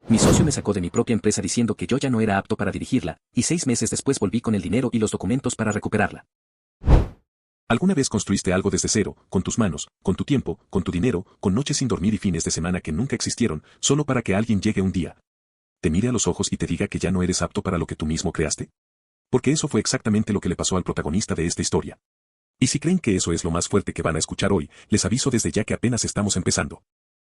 Mi socio me sacó de mi propia empresa diciendo que yo ya no era apto para dirigirla, y 6 meses después volví con el dinero y los documentos para recuperarla. ¿Alguna vez construiste algo desde cero, con tus manos, con tu tiempo, con tu dinero, con noches sin dormir y fines de semana que nunca existieron, solo para que alguien llegue un día, te mire a los ojos y te diga que ya no eres apto para lo que tú mismo creaste? Porque eso fue exactamente lo que le pasó al protagonista de esta historia. Y si creen que eso es lo más fuerte que van a escuchar hoy, les aviso desde ya que apenas estamos empezando.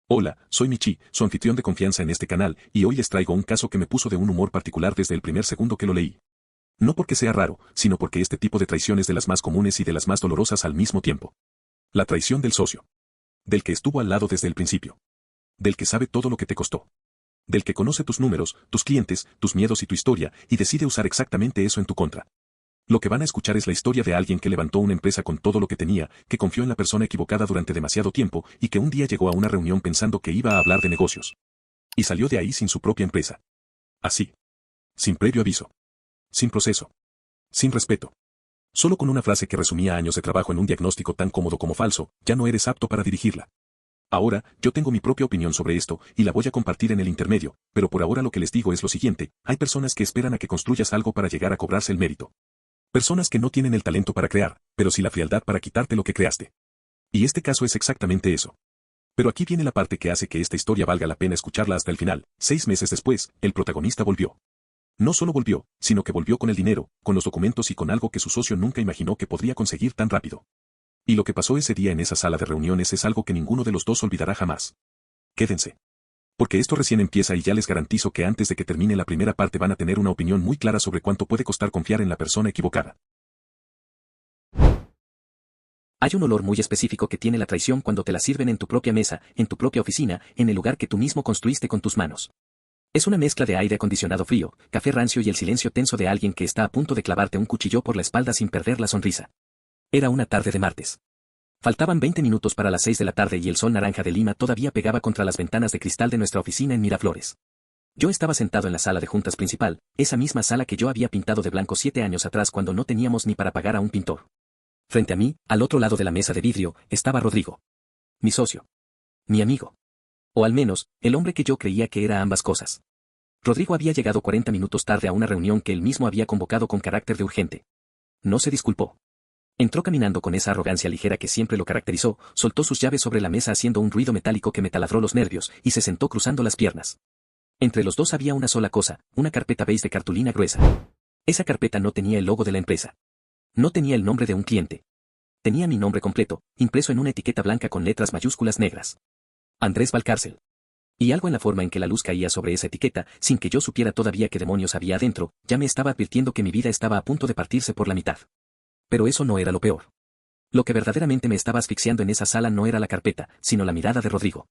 Hola, soy Michi, su anfitrión de confianza en este canal, y hoy les traigo un caso que me puso de un humor particular desde el primer segundo que lo leí. No porque sea raro, sino porque este tipo de traición es de las más comunes y de las más dolorosas al mismo tiempo. La traición del socio. Del que estuvo al lado desde el principio. Del que sabe todo lo que te costó. Del que conoce tus números, tus clientes, tus miedos y tu historia, y decide usar exactamente eso en tu contra. Lo que van a escuchar es la historia de alguien que levantó una empresa con todo lo que tenía, que confió en la persona equivocada durante demasiado tiempo, y que un día llegó a una reunión pensando que iba a hablar de negocios. Y salió de ahí sin su propia empresa. Así. Sin previo aviso. Sin proceso. Sin respeto. Solo con una frase que resumía años de trabajo en un diagnóstico tan cómodo como falso, ya no eres apto para dirigirla. Ahora, yo tengo mi propia opinión sobre esto, y la voy a compartir en el intermedio, pero por ahora lo que les digo es lo siguiente, hay personas que esperan a que construyas algo para llegar a cobrarse el mérito. Personas que no tienen el talento para crear, pero sí la frialdad para quitarte lo que creaste. Y este caso es exactamente eso. Pero aquí viene la parte que hace que esta historia valga la pena escucharla hasta el final. 6 meses después, el protagonista volvió. No solo volvió, sino que volvió con el dinero, con los documentos y con algo que su socio nunca imaginó que podría conseguir tan rápido. Y lo que pasó ese día en esa sala de reuniones es algo que ninguno de los dos olvidará jamás. Quédense. Porque esto recién empieza y ya les garantizo que antes de que termine la primera parte van a tener una opinión muy clara sobre cuánto puede costar confiar en la persona equivocada. Hay un olor muy específico que tiene la traición cuando te la sirven en tu propia mesa, en tu propia oficina, en el lugar que tú mismo construiste con tus manos. Es una mezcla de aire acondicionado frío, café rancio y el silencio tenso de alguien que está a punto de clavarte un cuchillo por la espalda sin perder la sonrisa. Era una tarde de martes. Faltaban 20 minutos para las 6 de la tarde y el sol naranja de Lima todavía pegaba contra las ventanas de cristal de nuestra oficina en Miraflores. Yo estaba sentado en la sala de juntas principal, esa misma sala que yo había pintado de blanco 7 años atrás cuando no teníamos ni para pagar a un pintor. Frente a mí, al otro lado de la mesa de vidrio, estaba Rodrigo. Mi socio. Mi amigo. O al menos, el hombre que yo creía que era ambas cosas. Rodrigo había llegado 40 minutos tarde a una reunión que él mismo había convocado con carácter de urgente. No se disculpó. Entró caminando con esa arrogancia ligera que siempre lo caracterizó, soltó sus llaves sobre la mesa haciendo un ruido metálico que me taladró los nervios, y se sentó cruzando las piernas. Entre los dos había una sola cosa, una carpeta beige de cartulina gruesa. Esa carpeta no tenía el logo de la empresa. No tenía el nombre de un cliente. Tenía mi nombre completo, impreso en una etiqueta blanca con letras mayúsculas negras. Andrés Valcárcel. Y algo en la forma en que la luz caía sobre esa etiqueta, sin que yo supiera todavía qué demonios había adentro, ya me estaba advirtiendo que mi vida estaba a punto de partirse por la mitad. Pero eso no era lo peor. Lo que verdaderamente me estaba asfixiando en esa sala no era la carpeta, sino la mirada de Rodrigo.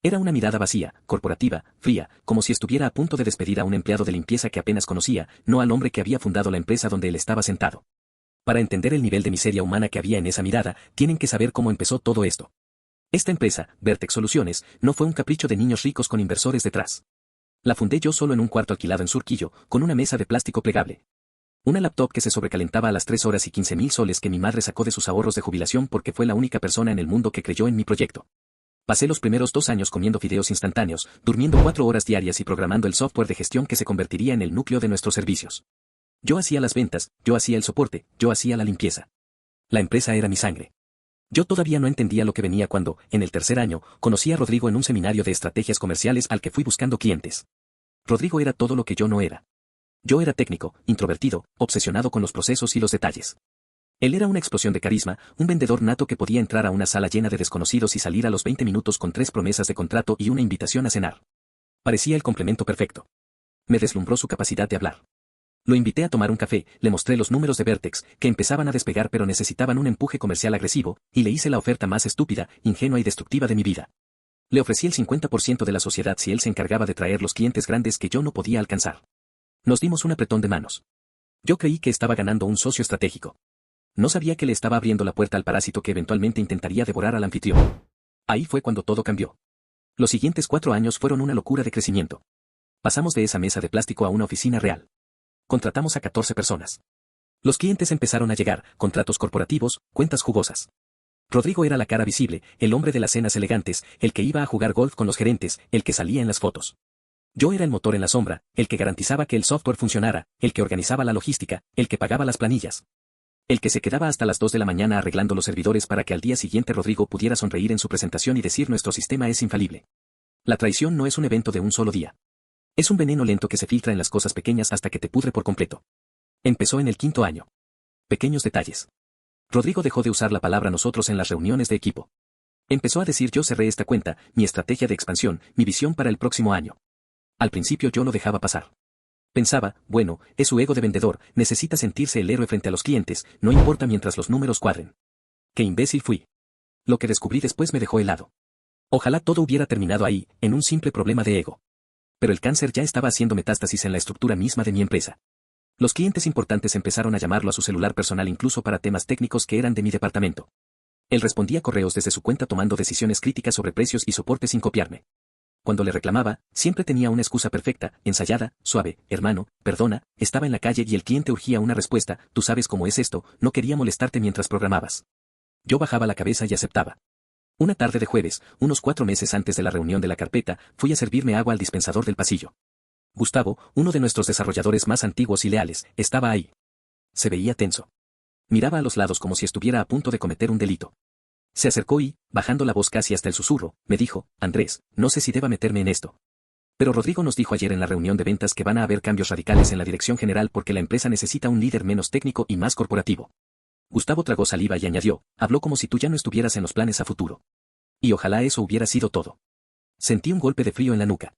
Era una mirada vacía, corporativa, fría, como si estuviera a punto de despedir a un empleado de limpieza que apenas conocía, no al hombre que había fundado la empresa donde él estaba sentado. Para entender el nivel de miseria humana que había en esa mirada, tienen que saber cómo empezó todo esto. Esta empresa, Vertex Soluciones, no fue un capricho de niños ricos con inversores detrás. La fundé yo solo en un cuarto alquilado en Surquillo, con una mesa de plástico plegable. Una laptop que se sobrecalentaba a las 3 horas y 15,000 soles que mi madre sacó de sus ahorros de jubilación porque fue la única persona en el mundo que creyó en mi proyecto. Pasé los primeros 2 años comiendo fideos instantáneos, durmiendo 4 horas diarias y programando el software de gestión que se convertiría en el núcleo de nuestros servicios. Yo hacía las ventas, yo hacía el soporte, yo hacía la limpieza. La empresa era mi sangre. Yo todavía no entendía lo que venía cuando, en el tercer año, conocí a Rodrigo en un seminario de estrategias comerciales al que fui buscando clientes. Rodrigo era todo lo que yo no era. Yo era técnico, introvertido, obsesionado con los procesos y los detalles. Él era una explosión de carisma, un vendedor nato que podía entrar a una sala llena de desconocidos y salir a los 20 minutos con 3 promesas de contrato y una invitación a cenar. Parecía el complemento perfecto. Me deslumbró su capacidad de hablar. Lo invité a tomar un café, le mostré los números de Vertex, que empezaban a despegar pero necesitaban un empuje comercial agresivo, y le hice la oferta más estúpida, ingenua y destructiva de mi vida. Le ofrecí el 50% de la sociedad si él se encargaba de traer los clientes grandes que yo no podía alcanzar. Nos dimos un apretón de manos. Yo creí que estaba ganando un socio estratégico. No sabía que le estaba abriendo la puerta al parásito que eventualmente intentaría devorar al anfitrión. Ahí fue cuando todo cambió. Los siguientes 4 años fueron una locura de crecimiento. Pasamos de esa mesa de plástico a una oficina real. Contratamos a 14 personas. Los clientes empezaron a llegar, contratos corporativos, cuentas jugosas. Rodrigo era la cara visible, el hombre de las cenas elegantes, el que iba a jugar golf con los gerentes, el que salía en las fotos. Yo era el motor en la sombra, el que garantizaba que el software funcionara, el que organizaba la logística, el que pagaba las planillas. El que se quedaba hasta las 2 de la mañana arreglando los servidores para que al día siguiente Rodrigo pudiera sonreír en su presentación y decir nuestro sistema es infalible. La traición no es un evento de un solo día. Es un veneno lento que se filtra en las cosas pequeñas hasta que te pudre por completo. Empezó en el 5.º año. Pequeños detalles. Rodrigo dejó de usar la palabra nosotros en las reuniones de equipo. Empezó a decir yo cerré esta cuenta, mi estrategia de expansión, mi visión para el próximo año. Al principio yo lo dejaba pasar. Pensaba, bueno, es su ego de vendedor, necesita sentirse el héroe frente a los clientes, no importa mientras los números cuadren. ¡Qué imbécil fui! Lo que descubrí después me dejó helado. Ojalá todo hubiera terminado ahí, en un simple problema de ego. Pero el cáncer ya estaba haciendo metástasis en la estructura misma de mi empresa. Los clientes importantes empezaron a llamarlo a su celular personal incluso para temas técnicos que eran de mi departamento. Él respondía correos desde su cuenta tomando decisiones críticas sobre precios y soporte sin copiarme. Cuando le reclamaba, siempre tenía una excusa perfecta, ensayada, suave, hermano, perdona, estaba en la calle y el cliente urgía una respuesta, tú sabes cómo es esto, no quería molestarte mientras programabas. Yo bajaba la cabeza y aceptaba. Una tarde de jueves, unos 4 meses antes de la reunión de la carpeta, fui a servirme agua al dispensador del pasillo. Gustavo, uno de nuestros desarrolladores más antiguos y leales, estaba ahí. Se veía tenso. Miraba a los lados como si estuviera a punto de cometer un delito. Se acercó y, bajando la voz casi hasta el susurro, me dijo, Andrés, no sé si deba meterme en esto. Pero Rodrigo nos dijo ayer en la reunión de ventas que van a haber cambios radicales en la dirección general porque la empresa necesita un líder menos técnico y más corporativo. Gustavo tragó saliva y añadió, habló como si tú ya no estuvieras en los planes a futuro. Y ojalá eso hubiera sido todo. Sentí un golpe de frío en la nuca.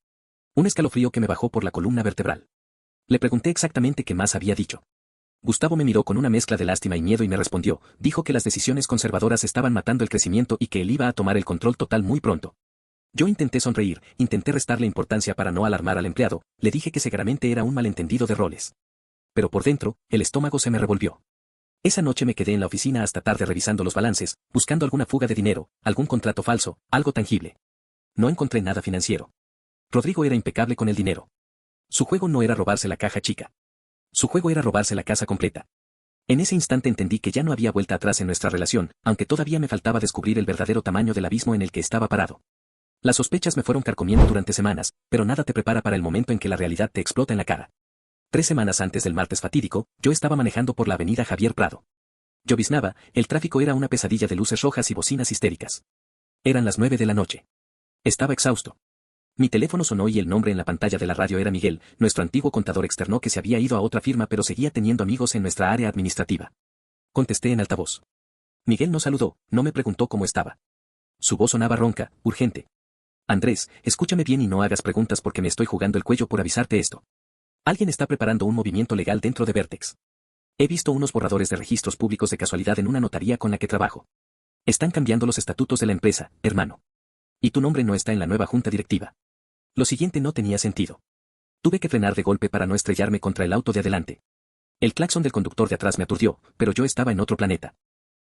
Un escalofrío que me bajó por la columna vertebral. Le pregunté exactamente qué más había dicho. Gustavo me miró con una mezcla de lástima y miedo y me respondió, dijo que las decisiones conservadoras estaban matando el crecimiento y que él iba a tomar el control total muy pronto. Yo intenté sonreír, intenté restarle importancia para no alarmar al empleado, le dije que seguramente era un malentendido de roles. Pero por dentro, el estómago se me revolvió. Esa noche me quedé en la oficina hasta tarde revisando los balances, buscando alguna fuga de dinero, algún contrato falso, algo tangible. No encontré nada financiero. Rodrigo era impecable con el dinero. Su juego no era robarse la caja chica. Su juego era robarse la casa completa. En ese instante entendí que ya no había vuelta atrás en nuestra relación, aunque todavía me faltaba descubrir el verdadero tamaño del abismo en el que estaba parado. Las sospechas me fueron carcomiendo durante semanas, pero nada te prepara para el momento en que la realidad te explota en la cara. 3 semanas antes del martes fatídico, yo estaba manejando por la avenida Javier Prado. Lloviznaba, el tráfico era una pesadilla de luces rojas y bocinas histéricas. Eran las 9 de la noche. Estaba exhausto. Mi teléfono sonó y el nombre en la pantalla de la radio era Miguel, nuestro antiguo contador externo que se había ido a otra firma pero seguía teniendo amigos en nuestra área administrativa. Contesté en altavoz. Miguel no saludó, no me preguntó cómo estaba. Su voz sonaba ronca, urgente. Andrés, escúchame bien y no hagas preguntas porque me estoy jugando el cuello por avisarte esto. Alguien está preparando un movimiento legal dentro de Vertex. He visto unos borradores de registros públicos de casualidad en una notaría con la que trabajo. Están cambiando los estatutos de la empresa, hermano. Y tu nombre no está en la nueva junta directiva. Lo siguiente no tenía sentido. Tuve que frenar de golpe para no estrellarme contra el auto de adelante. El claxon del conductor de atrás me aturdió, pero yo estaba en otro planeta.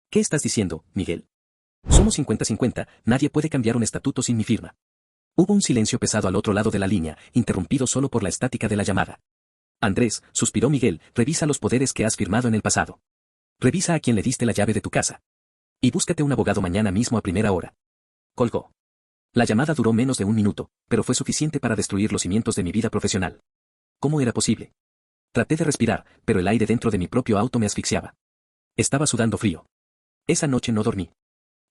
¿Qué estás diciendo, Miguel? Somos 50-50, nadie puede cambiar un estatuto sin mi firma. Hubo un silencio pesado al otro lado de la línea, interrumpido solo por la estática de la llamada. Andrés, suspiró Miguel, revisa los poderes que has firmado en el pasado. Revisa a quien le diste la llave de tu casa. Y búscate un abogado mañana mismo a primera hora. Colgó. La llamada duró menos de 1 minuto, pero fue suficiente para destruir los cimientos de mi vida profesional. ¿Cómo era posible? Traté de respirar, pero el aire dentro de mi propio auto me asfixiaba. Estaba sudando frío. Esa noche no dormí.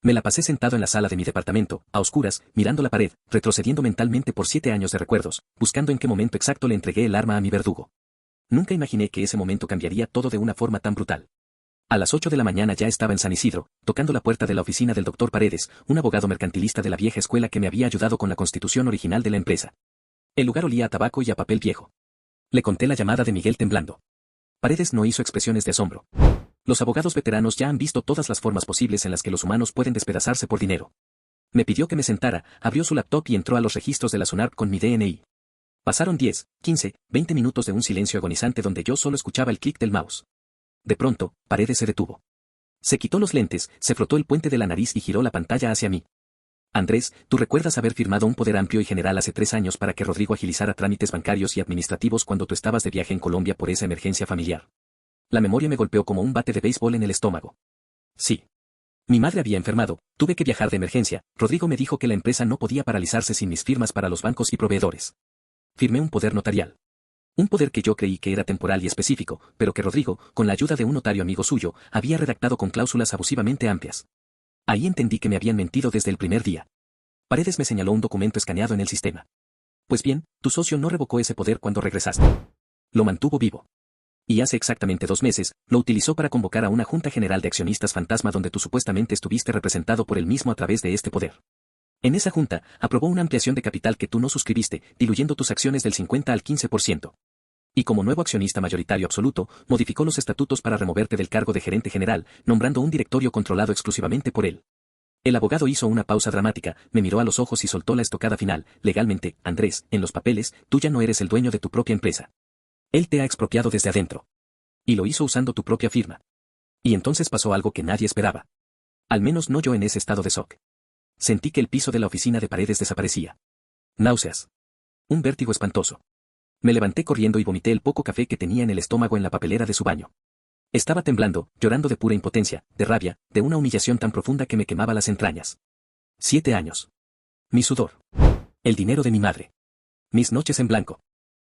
Me la pasé sentado en la sala de mi departamento, a oscuras, mirando la pared, retrocediendo mentalmente por 7 años de recuerdos, buscando en qué momento exacto le entregué el arma a mi verdugo. Nunca imaginé que ese momento cambiaría todo de una forma tan brutal. A las 8 de la mañana ya estaba en San Isidro, tocando la puerta de la oficina del doctor Paredes, un abogado mercantilista de la vieja escuela que me había ayudado con la constitución original de la empresa. El lugar olía a tabaco y a papel viejo. Le conté la llamada de Miguel temblando. Paredes no hizo expresiones de asombro. Los abogados veteranos ya han visto todas las formas posibles en las que los humanos pueden despedazarse por dinero. Me pidió que me sentara, abrió su laptop y entró a los registros de la SUNARP con mi DNI. Pasaron 10, 15, 20 minutos de un silencio agonizante donde yo solo escuchaba el clic del mouse. De pronto, Paredes se detuvo. Se quitó los lentes, se frotó el puente de la nariz y giró la pantalla hacia mí. Andrés, ¿tú recuerdas haber firmado un poder amplio y general hace 3 años para que Rodrigo agilizara trámites bancarios y administrativos cuando tú estabas de viaje en Colombia por esa emergencia familiar? La memoria me golpeó como un bate de béisbol en el estómago. Sí. Mi madre había enfermado, tuve que viajar de emergencia, Rodrigo me dijo que la empresa no podía paralizarse sin mis firmas para los bancos y proveedores. Firmé un poder notarial. Un poder que yo creí que era temporal y específico, pero que Rodrigo, con la ayuda de un notario amigo suyo, había redactado con cláusulas abusivamente amplias. Ahí entendí que me habían mentido desde el primer día. Paredes me señaló un documento escaneado en el sistema. Pues bien, tu socio no revocó ese poder cuando regresaste. Lo mantuvo vivo. Y hace exactamente 2 meses, lo utilizó para convocar a una junta general de accionistas fantasma donde tú supuestamente estuviste representado por él mismo a través de este poder. En esa junta, aprobó una ampliación de capital que tú no suscribiste, diluyendo tus acciones del 50 al 15%. Y como nuevo accionista mayoritario absoluto, modificó los estatutos para removerte del cargo de gerente general, nombrando un directorio controlado exclusivamente por él. El abogado hizo una pausa dramática, me miró a los ojos y soltó la estocada final. Legalmente, Andrés, en los papeles, tú ya no eres el dueño de tu propia empresa. Él te ha expropiado desde adentro. Y lo hizo usando tu propia firma. Y entonces pasó algo que nadie esperaba. Al menos no yo en ese estado de shock. Sentí que el piso de la oficina de Paredes desaparecía. Náuseas. Un vértigo espantoso. Me levanté corriendo y vomité el poco café que tenía en el estómago en la papelera de su baño. Estaba temblando, llorando de pura impotencia, de rabia, de una humillación tan profunda que me quemaba las entrañas. 7 años. Mi sudor. El dinero de mi madre. Mis noches en blanco.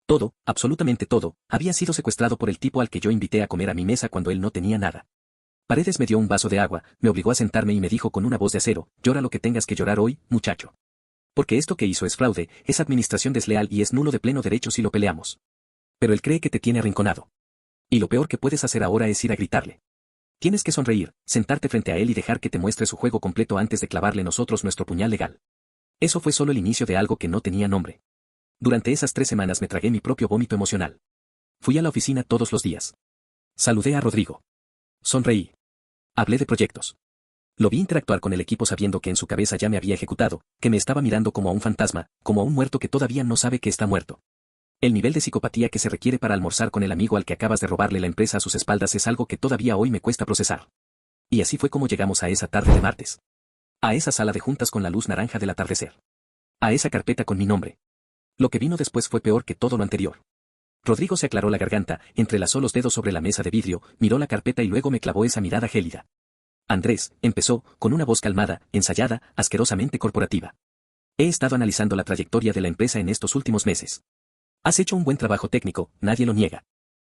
Todo, absolutamente todo, había sido secuestrado por el tipo al que yo invité a comer a mi mesa cuando él no tenía nada. Paredes me dio un vaso de agua, me obligó a sentarme y me dijo con una voz de acero, llora lo que tengas que llorar hoy, muchacho. Porque esto que hizo es fraude, es administración desleal y es nulo de pleno derecho si lo peleamos. Pero él cree que te tiene arrinconado. Y lo peor que puedes hacer ahora es ir a gritarle. Tienes que sonreír, sentarte frente a él y dejar que te muestre su juego completo antes de clavarle nosotros nuestro puñal legal. Eso fue solo el inicio de algo que no tenía nombre. Durante esas 3 semanas me tragué mi propio vómito emocional. Fui a la oficina todos los días. Saludé a Rodrigo. Sonreí. Hablé de proyectos. Lo vi interactuar con el equipo sabiendo que en su cabeza ya me había ejecutado, que me estaba mirando como a un fantasma, como a un muerto que todavía no sabe que está muerto. El nivel de psicopatía que se requiere para almorzar con el amigo al que acabas de robarle la empresa a sus espaldas es algo que todavía hoy me cuesta procesar. Y así fue como llegamos a esa tarde de martes. A esa sala de juntas con la luz naranja del atardecer. A esa carpeta con mi nombre. Lo que vino después fue peor que todo lo anterior. Rodrigo se aclaró la garganta, entrelazó los dedos sobre la mesa de vidrio, miró la carpeta y luego me clavó esa mirada gélida. Andrés, empezó, con una voz calmada, ensayada, asquerosamente corporativa. He estado analizando la trayectoria de la empresa en estos últimos meses. Has hecho un buen trabajo técnico, nadie lo niega.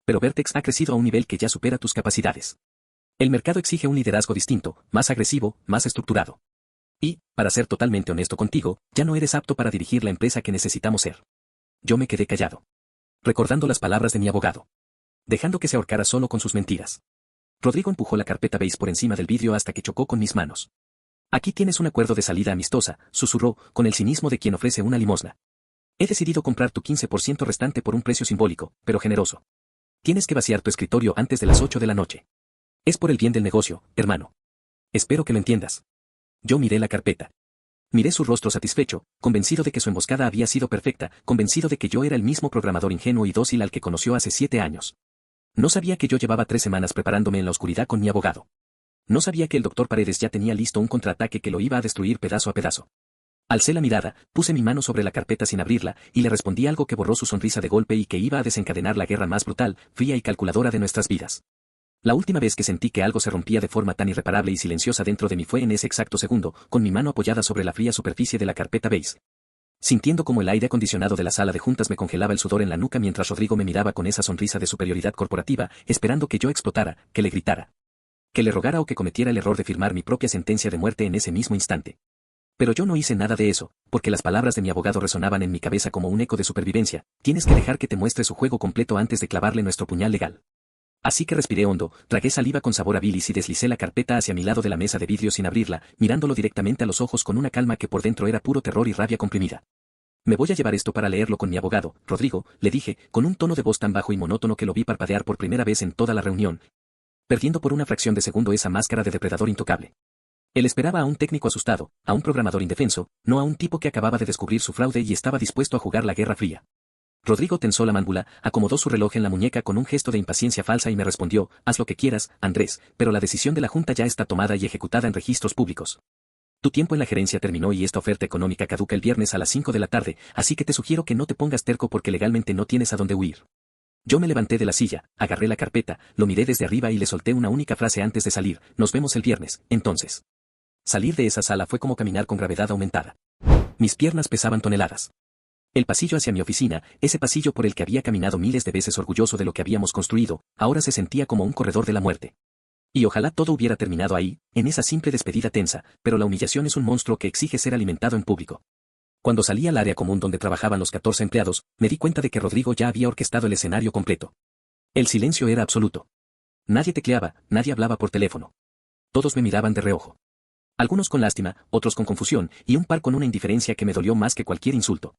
Pero Vertex ha crecido a un nivel que ya supera tus capacidades. El mercado exige un liderazgo distinto, más agresivo, más estructurado. Y, para ser totalmente honesto contigo, ya no eres apto para dirigir la empresa que necesitamos ser. Yo me quedé callado. Recordando las palabras de mi abogado. Dejando que se ahorcara solo con sus mentiras. Rodrigo empujó la carpeta beige por encima del vidrio hasta que chocó con mis manos. Aquí tienes un acuerdo de salida amistosa, susurró, con el cinismo de quien ofrece una limosna. He decidido comprar tu 15% restante por un precio simbólico, pero generoso. Tienes que vaciar tu escritorio antes de las 8 de la noche. Es por el bien del negocio, hermano. Espero que lo entiendas. Yo miré la carpeta. Miré su rostro satisfecho, convencido de que su emboscada había sido perfecta, convencido de que yo era el mismo programador ingenuo y dócil al que conoció hace 7 años. No sabía que yo llevaba 3 semanas preparándome en la oscuridad con mi abogado. No sabía que el doctor Paredes ya tenía listo un contraataque que lo iba a destruir pedazo a pedazo. Alcé la mirada, puse mi mano sobre la carpeta sin abrirla, y le respondí algo que borró su sonrisa de golpe y que iba a desencadenar la guerra más brutal, fría y calculadora de nuestras vidas. La última vez que sentí que algo se rompía de forma tan irreparable y silenciosa dentro de mí fue en ese exacto segundo, con mi mano apoyada sobre la fría superficie de la carpeta beige. Sintiendo como el aire acondicionado de la sala de juntas me congelaba el sudor en la nuca mientras Rodrigo me miraba con esa sonrisa de superioridad corporativa, esperando que yo explotara, que le gritara. Que le rogara o que cometiera el error de firmar mi propia sentencia de muerte en ese mismo instante. Pero yo no hice nada de eso, porque las palabras de mi abogado resonaban en mi cabeza como un eco de supervivencia. Tienes que dejar que te muestre su juego completo antes de clavarle nuestro puñal legal. Así que respiré hondo, tragué saliva con sabor a bilis y deslicé la carpeta hacia mi lado de la mesa de vidrio sin abrirla, mirándolo directamente a los ojos con una calma que por dentro era puro terror y rabia comprimida. Me voy a llevar esto para leerlo con mi abogado, Rodrigo, le dije, con un tono de voz tan bajo y monótono que lo vi parpadear por primera vez en toda la reunión, perdiendo por una fracción de segundo esa máscara de depredador intocable. Él esperaba a un técnico asustado, a un programador indefenso, no a un tipo que acababa de descubrir su fraude y estaba dispuesto a jugar la guerra fría. Rodrigo tensó la mándula, acomodó su reloj en la muñeca con un gesto de impaciencia falsa y me respondió, haz lo que quieras, Andrés, pero la decisión de la Junta ya está tomada y ejecutada en registros públicos. Tu tiempo en la gerencia terminó y esta oferta económica caduca el viernes a las 5 de la tarde, así que te sugiero que no te pongas terco porque legalmente no tienes a dónde huir. Yo me levanté de la silla, agarré la carpeta, lo miré desde arriba y le solté una única frase antes de salir, nos vemos el viernes, entonces. Salir de esa sala fue como caminar con gravedad aumentada. Mis piernas pesaban toneladas. El pasillo hacia mi oficina, ese pasillo por el que había caminado miles de veces orgulloso de lo que habíamos construido, ahora se sentía como un corredor de la muerte. Y ojalá todo hubiera terminado ahí, en esa simple despedida tensa, pero la humillación es un monstruo que exige ser alimentado en público. Cuando salí al área común donde trabajaban los 14 empleados, me di cuenta de que Rodrigo ya había orquestado el escenario completo. El silencio era absoluto. Nadie tecleaba, nadie hablaba por teléfono. Todos me miraban de reojo. Algunos con lástima, otros con confusión, y un par con una indiferencia que me dolió más que cualquier insulto.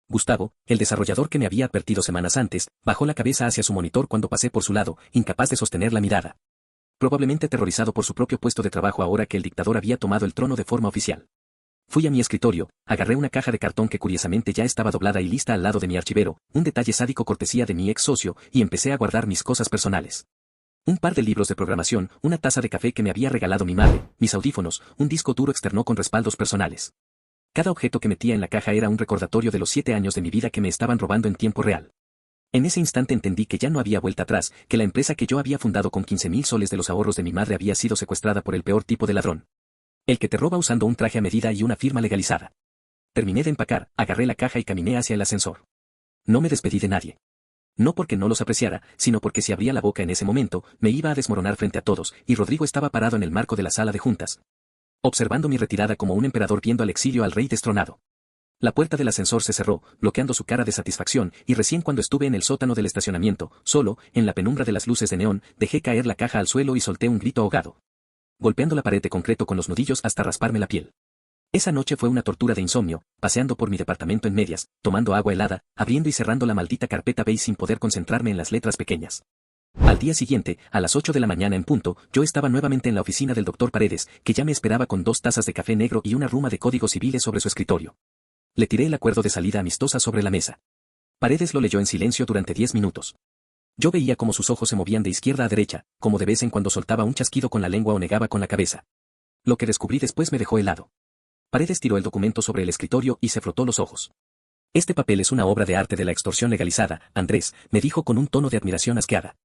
Gustavo, el desarrollador que me había advertido semanas antes, bajó la cabeza hacia su monitor cuando pasé por su lado, incapaz de sostener la mirada. Probablemente aterrorizado por su propio puesto de trabajo ahora que el dictador había tomado el trono de forma oficial. Fui a mi escritorio, agarré una caja de cartón que curiosamente ya estaba doblada y lista al lado de mi archivero, un detalle sádico cortesía de mi ex socio, y empecé a guardar mis cosas personales. Un par de libros de programación, una taza de café que me había regalado mi madre, mis audífonos, un disco duro externo con respaldos personales. Cada objeto que metía en la caja era un recordatorio de los 7 años de mi vida que me estaban robando en tiempo real. En ese instante entendí que ya no había vuelta atrás, que la empresa que yo había fundado con 15.000 soles de los ahorros de mi madre había sido secuestrada por el peor tipo de ladrón. El que te roba usando un traje a medida y una firma legalizada. Terminé de empacar, agarré la caja y caminé hacia el ascensor. No me despedí de nadie. No porque no los apreciara, sino porque si abría la boca en ese momento, me iba a desmoronar frente a todos, y Rodrigo estaba parado en el marco de la sala de juntas, observando mi retirada como un emperador viendo al exilio al rey destronado. La puerta del ascensor se cerró, bloqueando su cara de satisfacción, y recién cuando estuve en el sótano del estacionamiento, solo, en la penumbra de las luces de neón, dejé caer la caja al suelo y solté un grito ahogado, golpeando la pared de concreto con los nudillos hasta rasparme la piel. Esa noche fue una tortura de insomnio, paseando por mi departamento en medias, tomando agua helada, abriendo y cerrando la maldita carpeta beige sin poder concentrarme en las letras pequeñas. Al día siguiente, a las 8 de la mañana en punto, yo estaba nuevamente en la oficina del doctor Paredes, que ya me esperaba con 2 tazas de café negro y una ruma de códigos civiles sobre su escritorio. Le tiré el acuerdo de salida amistosa sobre la mesa. Paredes lo leyó en silencio durante 10 minutos. Yo veía cómo sus ojos se movían de izquierda a derecha, como de vez en cuando soltaba un chasquido con la lengua o negaba con la cabeza. Lo que descubrí después me dejó helado. Paredes tiró el documento sobre el escritorio y se frotó los ojos. Este papel es una obra de arte de la extorsión legalizada, Andrés, me dijo con un tono de admiración asqueada.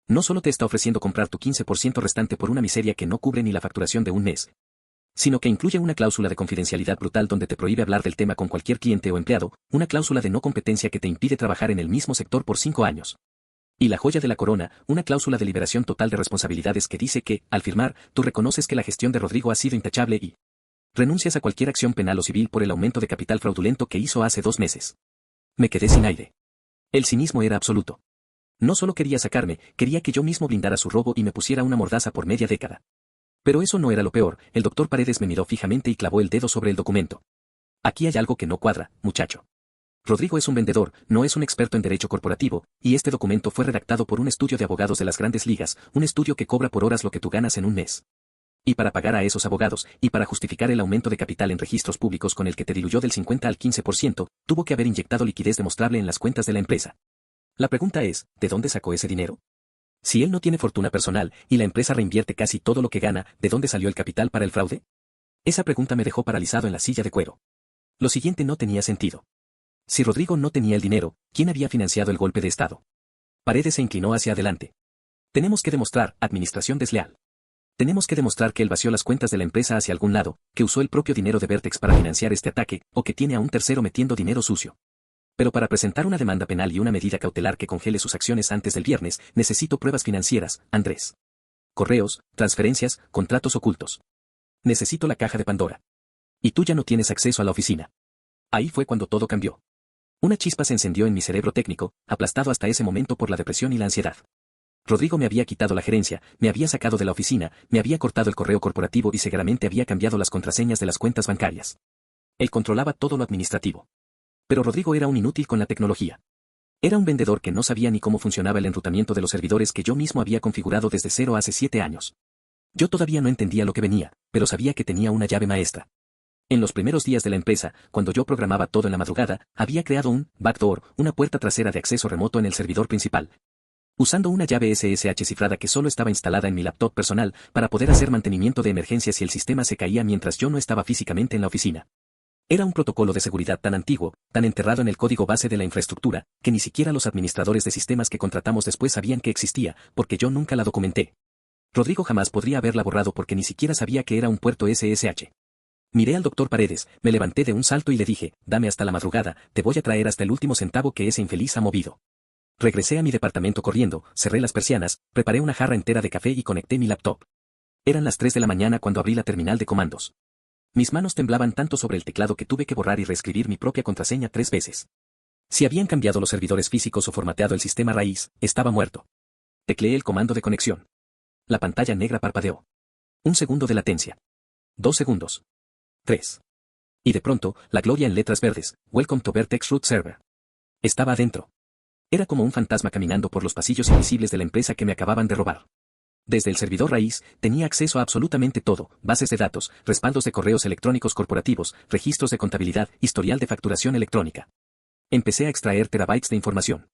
No solo te está ofreciendo comprar tu 15% restante por una miseria que no cubre ni la facturación de un mes, sino que incluye una cláusula de confidencialidad brutal donde te prohíbe hablar del tema con cualquier cliente o empleado, una cláusula de no competencia que te impide trabajar en el mismo sector por 5 años. Y la joya de la corona, una cláusula de liberación total de responsabilidades que dice que, al firmar, tú reconoces que la gestión de Rodrigo ha sido intachable y renuncias a cualquier acción penal o civil por el aumento de capital fraudulento que hizo hace 2 meses. Me quedé sin aire. El cinismo era absoluto. No solo quería sacarme, quería que yo mismo blindara su robo y me pusiera una mordaza por media década. Pero eso no era lo peor, el doctor Paredes me miró fijamente y clavó el dedo sobre el documento. Aquí hay algo que no cuadra, muchacho. Rodrigo es un vendedor, no es un experto en derecho corporativo, y este documento fue redactado por un estudio de abogados de las grandes ligas, un estudio que cobra por horas lo que tú ganas en un mes. Y para pagar a esos abogados, y para justificar el aumento de capital en registros públicos con el que te diluyó del 50 al 15%, tuvo que haber inyectado liquidez demostrable en las cuentas de la empresa. La pregunta es, ¿de dónde sacó ese dinero? Si él no tiene fortuna personal, y la empresa reinvierte casi todo lo que gana, ¿de dónde salió el capital para el fraude? Esa pregunta me dejó paralizado en la silla de cuero. Lo siguiente no tenía sentido. Si Rodrigo no tenía el dinero, ¿quién había financiado el golpe de Estado? Paredes se inclinó hacia adelante. Tenemos que demostrar, administración desleal. Tenemos que demostrar que él vació las cuentas de la empresa hacia algún lado, que usó el propio dinero de Vertex para financiar este ataque, o que tiene a un tercero metiendo dinero sucio. Pero para presentar una demanda penal y una medida cautelar que congele sus acciones antes del viernes, necesito pruebas financieras, Andrés. Correos, transferencias, contratos ocultos. Necesito la caja de Pandora. Y tú ya no tienes acceso a la oficina. Ahí fue cuando todo cambió. Una chispa se encendió en mi cerebro técnico, aplastado hasta ese momento por la depresión y la ansiedad. Rodrigo me había quitado la gerencia, me había sacado de la oficina, me había cortado el correo corporativo y seguramente había cambiado las contraseñas de las cuentas bancarias. Él controlaba todo lo administrativo. Pero Rodrigo era un inútil con la tecnología. Era un vendedor que no sabía ni cómo funcionaba el enrutamiento de los servidores que yo mismo había configurado desde cero hace 7 años. Yo todavía no entendía lo que venía, pero sabía que tenía una llave maestra. En los primeros días de la empresa, cuando yo programaba todo en la madrugada, había creado un backdoor, una puerta trasera de acceso remoto en el servidor principal. Usando una llave SSH cifrada que solo estaba instalada en mi laptop personal para poder hacer mantenimiento de emergencia si el sistema se caía mientras yo no estaba físicamente en la oficina. Era un protocolo de seguridad tan antiguo, tan enterrado en el código base de la infraestructura, que ni siquiera los administradores de sistemas que contratamos después sabían que existía, porque yo nunca la documenté. Rodrigo jamás podría haberla borrado porque ni siquiera sabía que era un puerto SSH. Miré al doctor Paredes, me levanté de un salto y le dije, dame hasta la madrugada, te voy a traer hasta el último centavo que ese infeliz ha movido. Regresé a mi departamento corriendo, cerré las persianas, preparé una jarra entera de café y conecté mi laptop. Eran las 3 de la mañana cuando abrí la terminal de comandos. Mis manos temblaban tanto sobre el teclado que tuve que borrar y reescribir mi propia contraseña 3 veces. Si habían cambiado los servidores físicos o formateado el sistema raíz, estaba muerto. Tecleé el comando de conexión. La pantalla negra parpadeó. 1 segundo de latencia. 2 segundos. 3. Y de pronto, la gloria en letras verdes, Welcome to Vertex Root Server. Estaba adentro. Era como un fantasma caminando por los pasillos invisibles de la empresa que me acababan de robar. Desde el servidor raíz, tenía acceso a absolutamente todo, bases de datos, respaldos de correos electrónicos corporativos, registros de contabilidad, historial de facturación electrónica. Empecé a extraer terabytes de información.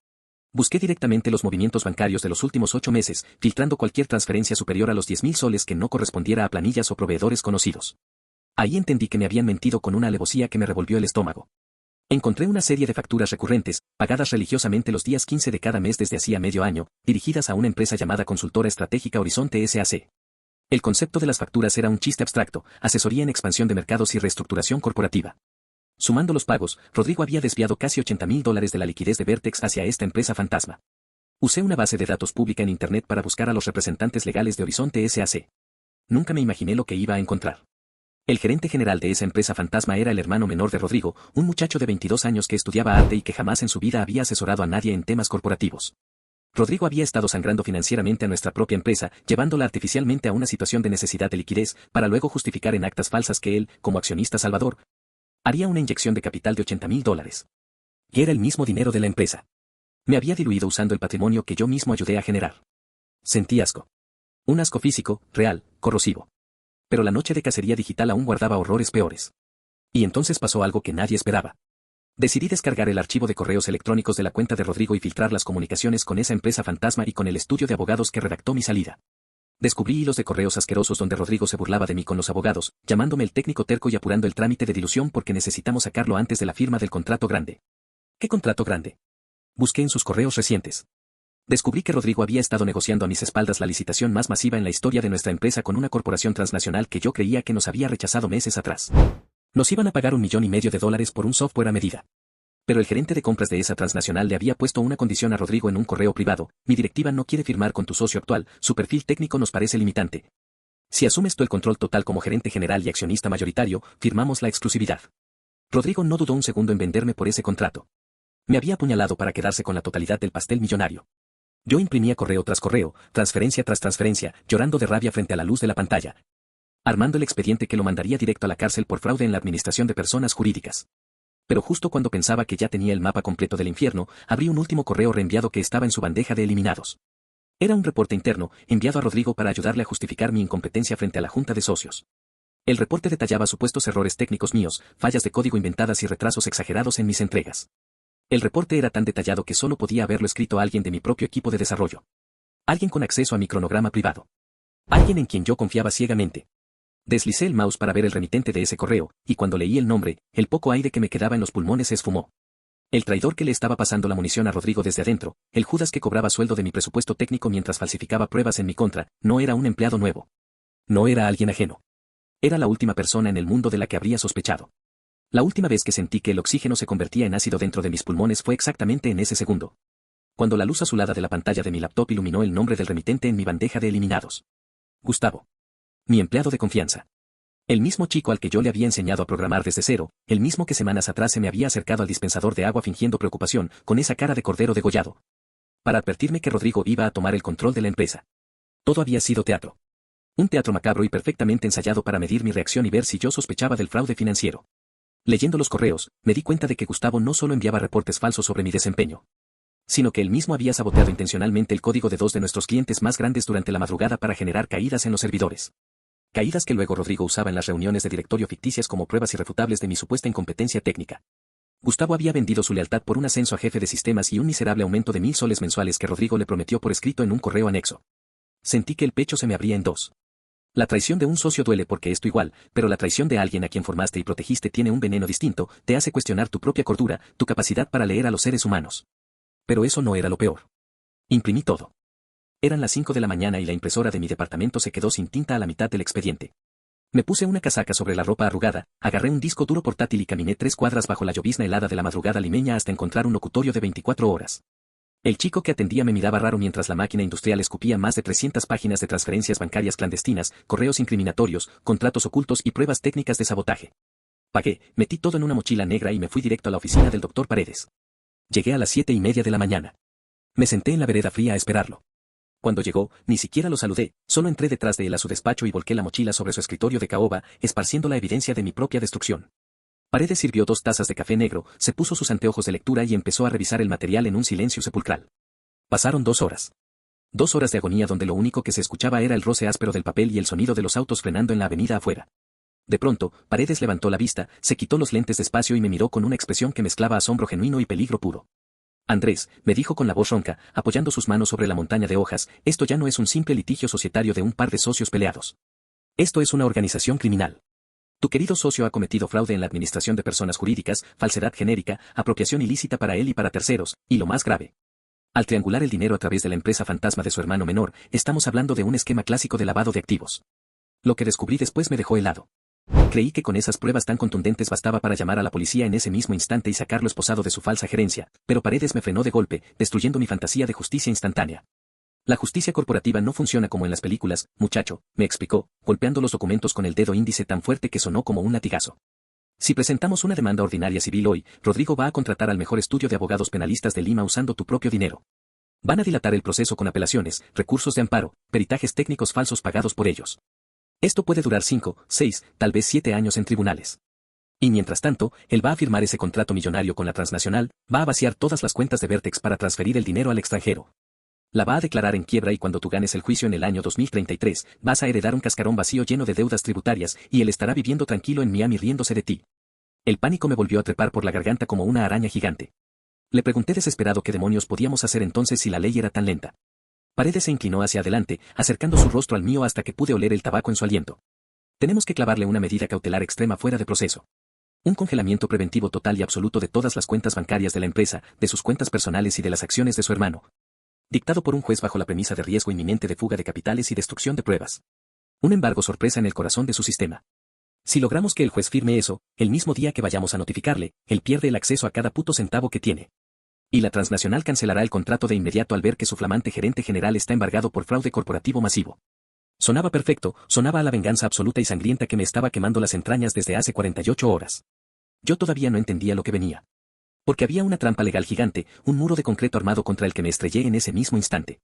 Busqué directamente los movimientos bancarios de los últimos 8 meses, filtrando cualquier transferencia superior a los 10.000 soles que no correspondiera a planillas o proveedores conocidos. Ahí entendí que me habían mentido con una alevosía que me revolvió el estómago. Encontré una serie de facturas recurrentes, pagadas religiosamente los días 15 de cada mes desde hacía medio año, dirigidas a una empresa llamada Consultora Estratégica Horizonte S.A.C. El concepto de las facturas era un chiste abstracto, asesoría en expansión de mercados y reestructuración corporativa. Sumando los pagos, Rodrigo había desviado casi $80.000 de la liquidez de Vertex hacia esta empresa fantasma. Usé una base de datos pública en Internet para buscar a los representantes legales de Horizonte S.A.C. Nunca me imaginé lo que iba a encontrar. El gerente general de esa empresa fantasma era el hermano menor de Rodrigo, un muchacho de 22 años que estudiaba arte y que jamás en su vida había asesorado a nadie en temas corporativos. Rodrigo había estado sangrando financieramente a nuestra propia empresa, llevándola artificialmente a una situación de necesidad de liquidez, para luego justificar en actas falsas que él, como accionista salvador, haría una inyección de capital de $80.000. Y era el mismo dinero de la empresa. Me había diluido usando el patrimonio que yo mismo ayudé a generar. Sentí asco. Un asco físico, real, corrosivo. Pero la noche de cacería digital aún guardaba horrores peores. Y entonces pasó algo que nadie esperaba. Decidí descargar el archivo de correos electrónicos de la cuenta de Rodrigo y filtrar las comunicaciones con esa empresa fantasma y con el estudio de abogados que redactó mi salida. Descubrí hilos de correos asquerosos donde Rodrigo se burlaba de mí con los abogados, llamándome el técnico terco y apurando el trámite de dilución porque necesitamos sacarlo antes de la firma del contrato grande. ¿Qué contrato grande? Busqué en sus correos recientes. Descubrí que Rodrigo había estado negociando a mis espaldas la licitación más masiva en la historia de nuestra empresa con una corporación transnacional que yo creía que nos había rechazado meses atrás. Nos iban a pagar $1,5 millones por un software a medida. Pero el gerente de compras de esa transnacional le había puesto una condición a Rodrigo en un correo privado: mi directiva no quiere firmar con tu socio actual, su perfil técnico nos parece limitante. Si asumes tú el control total como gerente general y accionista mayoritario, firmamos la exclusividad. Rodrigo no dudó un segundo en venderme por ese contrato. Me había apuñalado para quedarse con la totalidad del pastel millonario. Yo imprimía correo tras correo, transferencia tras transferencia, llorando de rabia frente a la luz de la pantalla, armando el expediente que lo mandaría directo a la cárcel por fraude en la administración de personas jurídicas. Pero justo cuando pensaba que ya tenía el mapa completo del infierno, abrí un último correo reenviado que estaba en su bandeja de eliminados. Era un reporte interno, enviado a Rodrigo para ayudarle a justificar mi incompetencia frente a la junta de socios. El reporte detallaba supuestos errores técnicos míos, fallas de código inventadas y retrasos exagerados en mis entregas. El reporte era tan detallado que solo podía haberlo escrito alguien de mi propio equipo de desarrollo. Alguien con acceso a mi cronograma privado. Alguien en quien yo confiaba ciegamente. Deslicé el mouse para ver el remitente de ese correo, y cuando leí el nombre, el poco aire que me quedaba en los pulmones se esfumó. El traidor que le estaba pasando la munición a Rodrigo desde adentro, el Judas que cobraba sueldo de mi presupuesto técnico mientras falsificaba pruebas en mi contra, no era un empleado nuevo. No era alguien ajeno. Era la última persona en el mundo de la que habría sospechado. La última vez que sentí que el oxígeno se convertía en ácido dentro de mis pulmones fue exactamente en ese segundo. Cuando la luz azulada de la pantalla de mi laptop iluminó el nombre del remitente en mi bandeja de eliminados. Gustavo. Mi empleado de confianza. El mismo chico al que yo le había enseñado a programar desde cero, el mismo que semanas atrás se me había acercado al dispensador de agua fingiendo preocupación, con esa cara de cordero degollado. Para advertirme que Rodrigo iba a tomar el control de la empresa. Todo había sido teatro. Un teatro macabro y perfectamente ensayado para medir mi reacción y ver si yo sospechaba del fraude financiero. Leyendo los correos, me di cuenta de que Gustavo no solo enviaba reportes falsos sobre mi desempeño, sino que él mismo había saboteado intencionalmente el código de 2 de nuestros clientes más grandes durante la madrugada para generar caídas en los servidores. Caídas que luego Rodrigo usaba en las reuniones de directorio ficticias como pruebas irrefutables de mi supuesta incompetencia técnica. Gustavo había vendido su lealtad por un ascenso a jefe de sistemas y un miserable aumento de 1,000 soles mensuales que Rodrigo le prometió por escrito en un correo anexo. Sentí que el pecho se me abría en dos. La traición de un socio duele porque es tu igual, pero la traición de alguien a quien formaste y protegiste tiene un veneno distinto, te hace cuestionar tu propia cordura, tu capacidad para leer a los seres humanos. Pero eso no era lo peor. Imprimí todo. Eran las 5 de la mañana y la impresora de mi departamento se quedó sin tinta a la mitad del expediente. Me puse una casaca sobre la ropa arrugada, agarré un disco duro portátil y caminé 3 cuadras bajo la llovizna helada de la madrugada limeña hasta encontrar un locutorio de 24 horas. El chico que atendía me miraba raro mientras la máquina industrial escupía más de 300 páginas de transferencias bancarias clandestinas, correos incriminatorios, contratos ocultos y pruebas técnicas de sabotaje. Pagué, metí todo en una mochila negra y me fui directo a la oficina del doctor Paredes. Llegué a las 7:30 de la mañana. Me senté en la vereda fría a esperarlo. Cuando llegó, ni siquiera lo saludé, solo entré detrás de él a su despacho y volqué la mochila sobre su escritorio de caoba, esparciendo la evidencia de mi propia destrucción. Paredes sirvió 2 tazas de café negro, se puso sus anteojos de lectura y empezó a revisar el material en un silencio sepulcral. Pasaron 2 horas. 2 horas de agonía donde lo único que se escuchaba era el roce áspero del papel y el sonido de los autos frenando en la avenida afuera. De pronto, Paredes levantó la vista, se quitó los lentes despacio y me miró con una expresión que mezclaba asombro genuino y peligro puro. Andrés, me dijo con la voz ronca, apoyando sus manos sobre la montaña de hojas, esto ya no es un simple litigio societario de un par de socios peleados. Esto es una organización criminal. Tu querido socio ha cometido fraude en la administración de personas jurídicas, falsedad genérica, apropiación ilícita para él y para terceros, y lo más grave. Al triangular el dinero a través de la empresa fantasma de su hermano menor, estamos hablando de un esquema clásico de lavado de activos. Lo que descubrí después me dejó helado. Creí que con esas pruebas tan contundentes bastaba para llamar a la policía en ese mismo instante y sacarlo esposado de su falsa gerencia, pero Paredes me frenó de golpe, destruyendo mi fantasía de justicia instantánea. La justicia corporativa no funciona como en las películas, muchacho, me explicó, golpeando los documentos con el dedo índice tan fuerte que sonó como un latigazo. Si presentamos una demanda ordinaria civil hoy, Rodrigo va a contratar al mejor estudio de abogados penalistas de Lima usando tu propio dinero. Van a dilatar el proceso con apelaciones, recursos de amparo, peritajes técnicos falsos pagados por ellos. Esto puede durar 5, 6, tal vez 7 años en tribunales. Y mientras tanto, él va a firmar ese contrato millonario con la transnacional, va a vaciar todas las cuentas de Vertex para transferir el dinero al extranjero. La va a declarar en quiebra y cuando tú ganes el juicio en el año 2033, vas a heredar un cascarón vacío lleno de deudas tributarias y él estará viviendo tranquilo en Miami riéndose de ti. El pánico me volvió a trepar por la garganta como una araña gigante. Le pregunté desesperado qué demonios podíamos hacer entonces si la ley era tan lenta. Paredes se inclinó hacia adelante, acercando su rostro al mío hasta que pude oler el tabaco en su aliento. Tenemos que clavarle una medida cautelar extrema fuera de proceso. Un congelamiento preventivo total y absoluto de todas las cuentas bancarias de la empresa, de sus cuentas personales y de las acciones de su hermano. Dictado por un juez bajo la premisa de riesgo inminente de fuga de capitales y destrucción de pruebas. Un embargo sorpresa en el corazón de su sistema. Si logramos que el juez firme eso, el mismo día que vayamos a notificarle, él pierde el acceso a cada puto centavo que tiene. Y la transnacional cancelará el contrato de inmediato al ver que su flamante gerente general está embargado por fraude corporativo masivo. Sonaba perfecto, sonaba a la venganza absoluta y sangrienta que me estaba quemando las entrañas desde hace 48 horas. Yo todavía no entendía lo que venía. Porque había una trampa legal gigante, un muro de concreto armado contra el que me estrellé en ese mismo instante.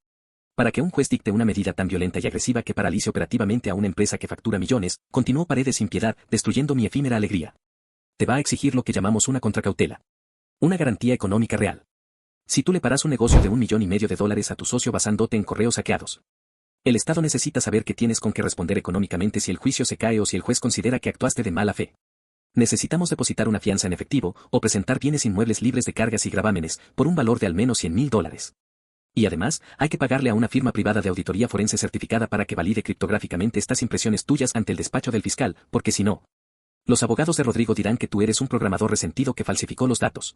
Para que un juez dicte una medida tan violenta y agresiva que paralice operativamente a una empresa que factura millones, continuó Paredes sin piedad, destruyendo mi efímera alegría. Te va a exigir lo que llamamos una contracautela. Una garantía económica real. Si tú le paras un negocio de $1,5 millones a tu socio basándote en correos hackeados. El Estado necesita saber que tienes con qué responder económicamente si el juicio se cae o si el juez considera que actuaste de mala fe. Necesitamos depositar una fianza en efectivo o presentar bienes inmuebles libres de cargas y gravámenes por un valor de al menos $100,000. Y además, hay que pagarle a una firma privada de auditoría forense certificada para que valide criptográficamente estas impresiones tuyas ante el despacho del fiscal, porque si no, los abogados de Rodrigo dirán que tú eres un programador resentido que falsificó los datos.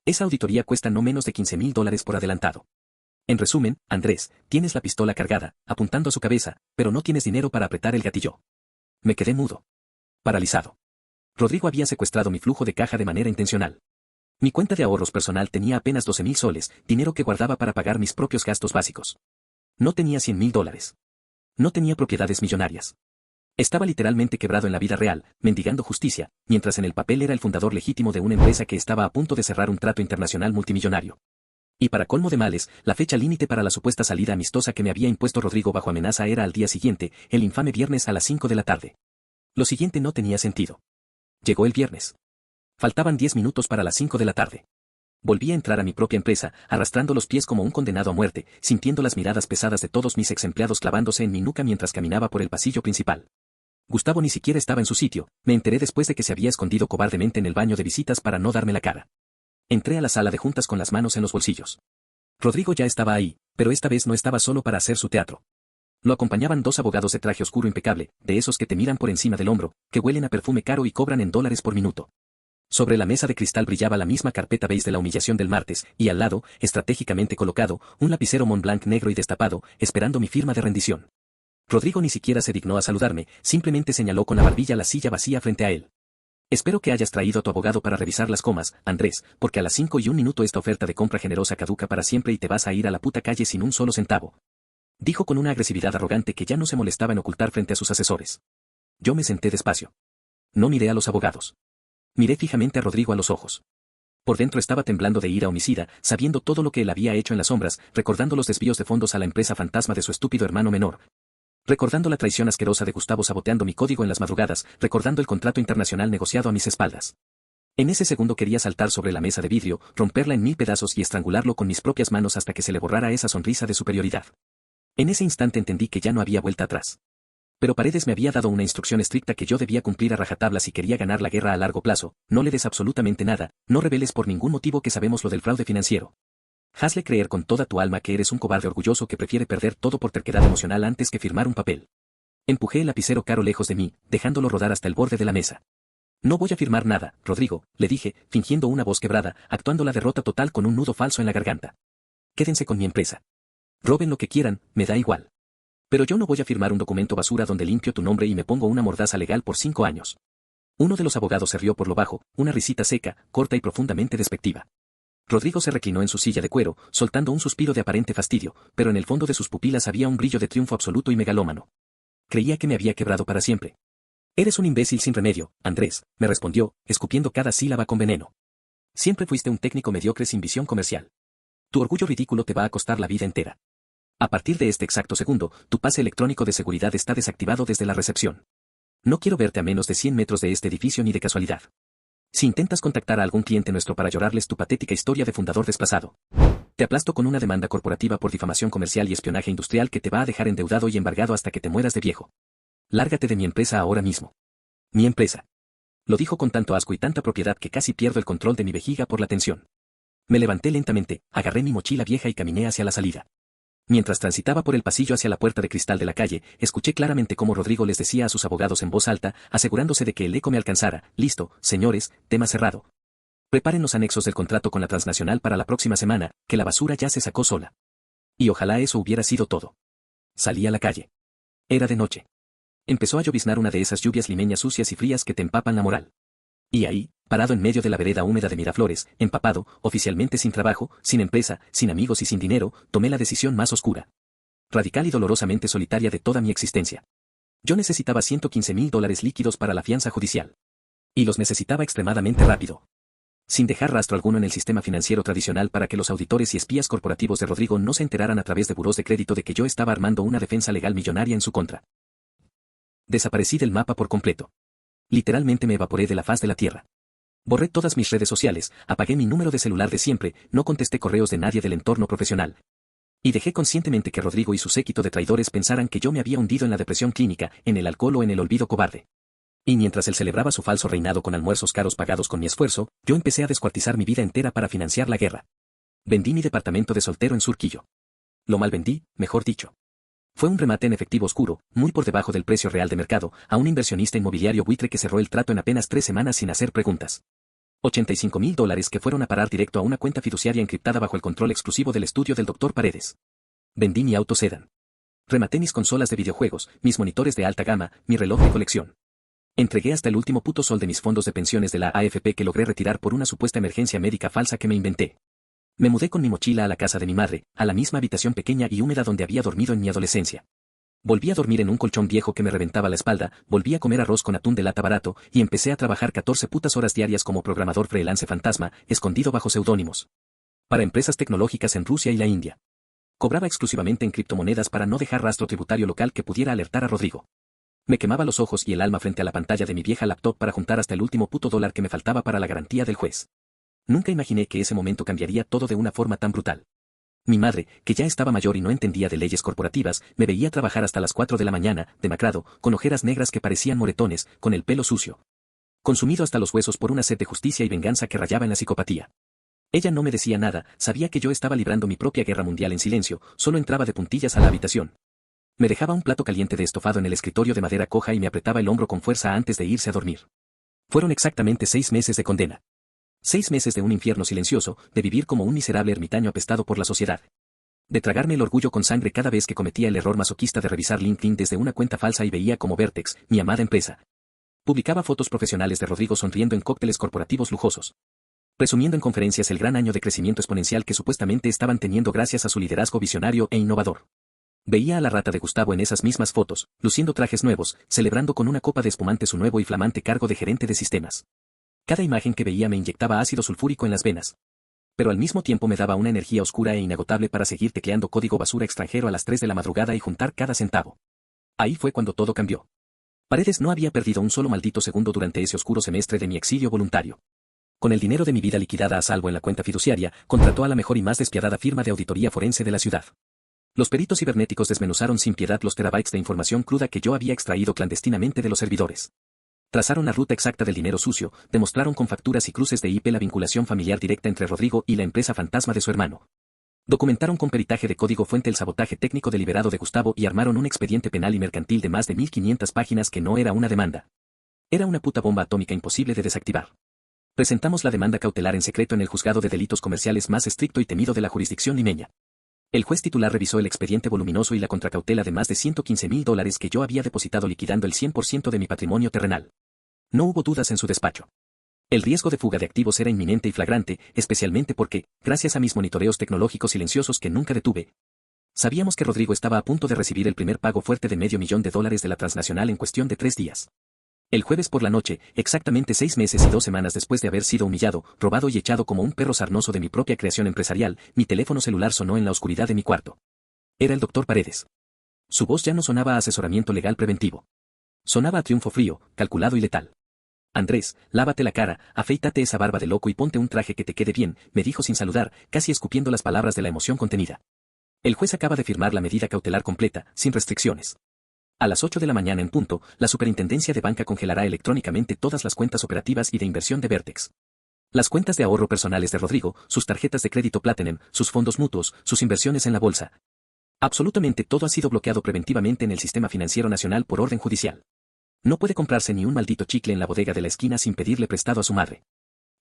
Esa auditoría cuesta no menos de $15,000 por adelantado. En resumen, Andrés, tienes la pistola cargada, apuntando a su cabeza, pero no tienes dinero para apretar el gatillo. Me quedé mudo. Paralizado. Rodrigo había secuestrado mi flujo de caja de manera intencional. Mi cuenta de ahorros personal tenía apenas 12,000 soles, dinero que guardaba para pagar mis propios gastos básicos. No tenía $100,000. No tenía propiedades millonarias. Estaba literalmente quebrado en la vida real, mendigando justicia, mientras en el papel era el fundador legítimo de una empresa que estaba a punto de cerrar un trato internacional multimillonario. Y para colmo de males, la fecha límite para la supuesta salida amistosa que me había impuesto Rodrigo bajo amenaza era al día siguiente, el infame viernes a las 5 de la tarde. Lo siguiente no tenía sentido. Llegó el viernes. Faltaban 10 minutos para las 5 de la tarde. Volví a entrar a mi propia empresa, arrastrando los pies como un condenado a muerte, sintiendo las miradas pesadas de todos mis ex empleados clavándose en mi nuca mientras caminaba por el pasillo principal. Gustavo ni siquiera estaba en su sitio, me enteré después de que se había escondido cobardemente en el baño de visitas para no darme la cara. Entré a la sala de juntas con las manos en los bolsillos. Rodrigo ya estaba ahí, pero esta vez no estaba solo para hacer su teatro. Lo acompañaban 2 abogados de traje oscuro impecable, de esos que te miran por encima del hombro, que huelen a perfume caro y cobran en dólares por minuto. Sobre la mesa de cristal brillaba la misma carpeta beige de la humillación del martes, y al lado, estratégicamente colocado, un lapicero Montblanc negro y destapado, esperando mi firma de rendición. Rodrigo ni siquiera se dignó a saludarme, simplemente señaló con la barbilla la silla vacía frente a él. Espero que hayas traído a tu abogado para revisar las comas, Andrés, porque a las 5:01 esta oferta de compra generosa caduca para siempre y te vas a ir a la puta calle sin un solo centavo. Dijo con una agresividad arrogante que ya no se molestaba en ocultar frente a sus asesores. Yo me senté despacio. No miré a los abogados. Miré fijamente a Rodrigo a los ojos. Por dentro estaba temblando de ira homicida, sabiendo todo lo que él había hecho en las sombras, recordando los desvíos de fondos a la empresa fantasma de su estúpido hermano menor. Recordando la traición asquerosa de Gustavo saboteando mi código en las madrugadas, recordando el contrato internacional negociado a mis espaldas. En ese segundo quería saltar sobre la mesa de vidrio, romperla en 1000 pedazos y estrangularlo con mis propias manos hasta que se le borrara esa sonrisa de superioridad. En ese instante entendí que ya no había vuelta atrás. Pero Paredes me había dado una instrucción estricta que yo debía cumplir a rajatabla si quería ganar la guerra a largo plazo: no le des absolutamente nada, no reveles por ningún motivo que sabemos lo del fraude financiero. Hazle creer con toda tu alma que eres un cobarde orgulloso que prefiere perder todo por terquedad emocional antes que firmar un papel. Empujé el lapicero caro lejos de mí, dejándolo rodar hasta el borde de la mesa. No voy a firmar nada, Rodrigo, le dije, fingiendo una voz quebrada, actuando la derrota total con un nudo falso en la garganta. Quédense con mi empresa. Roben lo que quieran, me da igual. Pero yo no voy a firmar un documento basura donde limpio tu nombre y me pongo una mordaza legal por 5 años. Uno de los abogados se rió por lo bajo, una risita seca, corta y profundamente despectiva. Rodrigo se reclinó en su silla de cuero, soltando un suspiro de aparente fastidio, pero en el fondo de sus pupilas había un brillo de triunfo absoluto y megalómano. Creía que me había quebrado para siempre. Eres un imbécil sin remedio, Andrés, me respondió, escupiendo cada sílaba con veneno. Siempre fuiste un técnico mediocre sin visión comercial. Tu orgullo ridículo te va a costar la vida entera. A partir de este exacto segundo, tu pase electrónico de seguridad está desactivado desde la recepción. No quiero verte a menos de 100 metros de este edificio ni de casualidad. Si intentas contactar a algún cliente nuestro para llorarles tu patética historia de fundador desplazado, te aplasto con una demanda corporativa por difamación comercial y espionaje industrial que te va a dejar endeudado y embargado hasta que te mueras de viejo. Lárgate de mi empresa ahora mismo. Mi empresa. Lo dijo con tanto asco y tanta propiedad que casi pierdo el control de mi vejiga por la tensión. Me levanté lentamente, agarré mi mochila vieja y caminé hacia la salida. Mientras transitaba por el pasillo hacia la puerta de cristal de la calle, escuché claramente cómo Rodrigo les decía a sus abogados en voz alta, asegurándose de que el eco me alcanzara: listo, señores, tema cerrado. Preparen los anexos del contrato con la transnacional para la próxima semana, que la basura ya se sacó sola. Y ojalá eso hubiera sido todo. Salí a la calle. Era de noche. Empezó a lloviznar una de esas lluvias limeñas sucias y frías que te empapan la moral. Y ahí, parado en medio de la vereda húmeda de Miraflores, empapado, oficialmente sin trabajo, sin empresa, sin amigos y sin dinero, tomé la decisión más oscura, radical y dolorosamente solitaria de toda mi existencia. Yo necesitaba $115,000 líquidos para la fianza judicial. Y los necesitaba extremadamente rápido. Sin dejar rastro alguno en el sistema financiero tradicional para que los auditores y espías corporativos de Rodrigo no se enteraran a través de burós de crédito de que yo estaba armando una defensa legal millonaria en su contra. Desaparecí del mapa por completo. Literalmente me evaporé de la faz de la tierra. Borré todas mis redes sociales, apagué mi número de celular de siempre, no contesté correos de nadie del entorno profesional. Y dejé conscientemente que Rodrigo y su séquito de traidores pensaran que yo me había hundido en la depresión clínica, en el alcohol o en el olvido cobarde. Y mientras él celebraba su falso reinado con almuerzos caros pagados con mi esfuerzo, yo empecé a descuartizar mi vida entera para financiar la guerra. Vendí mi departamento de soltero en Surquillo. Lo mal vendí, mejor dicho. Fue un remate en efectivo oscuro, muy por debajo del precio real de mercado, a un inversionista inmobiliario buitre que cerró el trato en apenas 3 semanas sin hacer preguntas. $85,000 que fueron a parar directo a una cuenta fiduciaria encriptada bajo el control exclusivo del estudio del Dr. Paredes. Vendí mi auto sedán. Rematé mis consolas de videojuegos, mis monitores de alta gama, mi reloj de colección. Entregué hasta el último puto sol de mis fondos de pensiones de la AFP que logré retirar por una supuesta emergencia médica falsa que me inventé. Me mudé con mi mochila a la casa de mi madre, a la misma habitación pequeña y húmeda donde había dormido en mi adolescencia. Volví a dormir en un colchón viejo que me reventaba la espalda, volví a comer arroz con atún de lata barato, y empecé a trabajar 14 putas horas diarias como programador freelance fantasma, escondido bajo seudónimos. Para empresas tecnológicas en Rusia y la India. Cobraba exclusivamente en criptomonedas para no dejar rastro tributario local que pudiera alertar a Rodrigo. Me quemaba los ojos y el alma frente a la pantalla de mi vieja laptop para juntar hasta el último puto dólar que me faltaba para la garantía del juez. Nunca imaginé que ese momento cambiaría todo de una forma tan brutal. Mi madre, que ya estaba mayor y no entendía de leyes corporativas, me veía trabajar hasta las 4 de la mañana, demacrado, con ojeras negras que parecían moretones, con el pelo sucio. Consumido hasta los huesos por una sed de justicia y venganza que rayaba en la psicopatía. Ella no me decía nada, sabía que yo estaba librando mi propia guerra mundial en silencio, solo entraba de puntillas a la habitación. Me dejaba un plato caliente de estofado en el escritorio de madera coja y me apretaba el hombro con fuerza antes de irse a dormir. Fueron exactamente 6 meses de condena. 6 meses de un infierno silencioso, de vivir como un miserable ermitaño apestado por la sociedad. De tragarme el orgullo con sangre cada vez que cometía el error masoquista de revisar LinkedIn desde una cuenta falsa y veía como Vertex, mi amada empresa, publicaba fotos profesionales de Rodrigo sonriendo en cócteles corporativos lujosos, presumiendo en conferencias el gran año de crecimiento exponencial que supuestamente estaban teniendo gracias a su liderazgo visionario e innovador. Veía a la rata de Gustavo en esas mismas fotos, luciendo trajes nuevos, celebrando con una copa de espumante su nuevo y flamante cargo de gerente de sistemas. Cada imagen que veía me inyectaba ácido sulfúrico en las venas. Pero al mismo tiempo me daba una energía oscura e inagotable para seguir tecleando código basura extranjero a las 3 de la madrugada y juntar cada centavo. Ahí fue cuando todo cambió. Paredes no había perdido un solo maldito segundo durante ese oscuro semestre de mi exilio voluntario. Con el dinero de mi vida liquidada a salvo en la cuenta fiduciaria, contrató a la mejor y más despiadada firma de auditoría forense de la ciudad. Los peritos cibernéticos desmenuzaron sin piedad los terabytes de información cruda que yo había extraído clandestinamente de los servidores. Trazaron la ruta exacta del dinero sucio, demostraron con facturas y cruces de IP la vinculación familiar directa entre Rodrigo y la empresa fantasma de su hermano. Documentaron con peritaje de código fuente el sabotaje técnico deliberado de Gustavo y armaron un expediente penal y mercantil de más de 1500 páginas que no era una demanda. Era una puta bomba atómica imposible de desactivar. Presentamos la demanda cautelar en secreto en el juzgado de delitos comerciales más estricto y temido de la jurisdicción limeña. El juez titular revisó el expediente voluminoso y la contracautela de más de $115,000 que yo había depositado liquidando el 100% de mi patrimonio terrenal. No hubo dudas en su despacho. El riesgo de fuga de activos era inminente y flagrante, especialmente porque, gracias a mis monitoreos tecnológicos silenciosos que nunca detuve, sabíamos que Rodrigo estaba a punto de recibir el primer pago fuerte de $500,000 de la transnacional en cuestión de 3 días. El jueves por la noche, exactamente 6 meses y 2 semanas después de haber sido humillado, robado y echado como un perro sarnoso de mi propia creación empresarial, mi teléfono celular sonó en la oscuridad de mi cuarto. Era el doctor Paredes. Su voz ya no sonaba a asesoramiento legal preventivo. Sonaba a triunfo frío, calculado y letal. Andrés, lávate la cara, afeítate esa barba de loco y ponte un traje que te quede bien, me dijo sin saludar, casi escupiendo las palabras de la emoción contenida. El juez acaba de firmar la medida cautelar completa, sin restricciones. A las 8 de la mañana en punto, la Superintendencia de Banca congelará electrónicamente todas las cuentas operativas y de inversión de Vertex. Las cuentas de ahorro personales de Rodrigo, sus tarjetas de crédito Platinum, sus fondos mutuos, sus inversiones en la bolsa. Absolutamente todo ha sido bloqueado preventivamente en el sistema financiero nacional por orden judicial. No puede comprarse ni un maldito chicle en la bodega de la esquina sin pedirle prestado a su madre.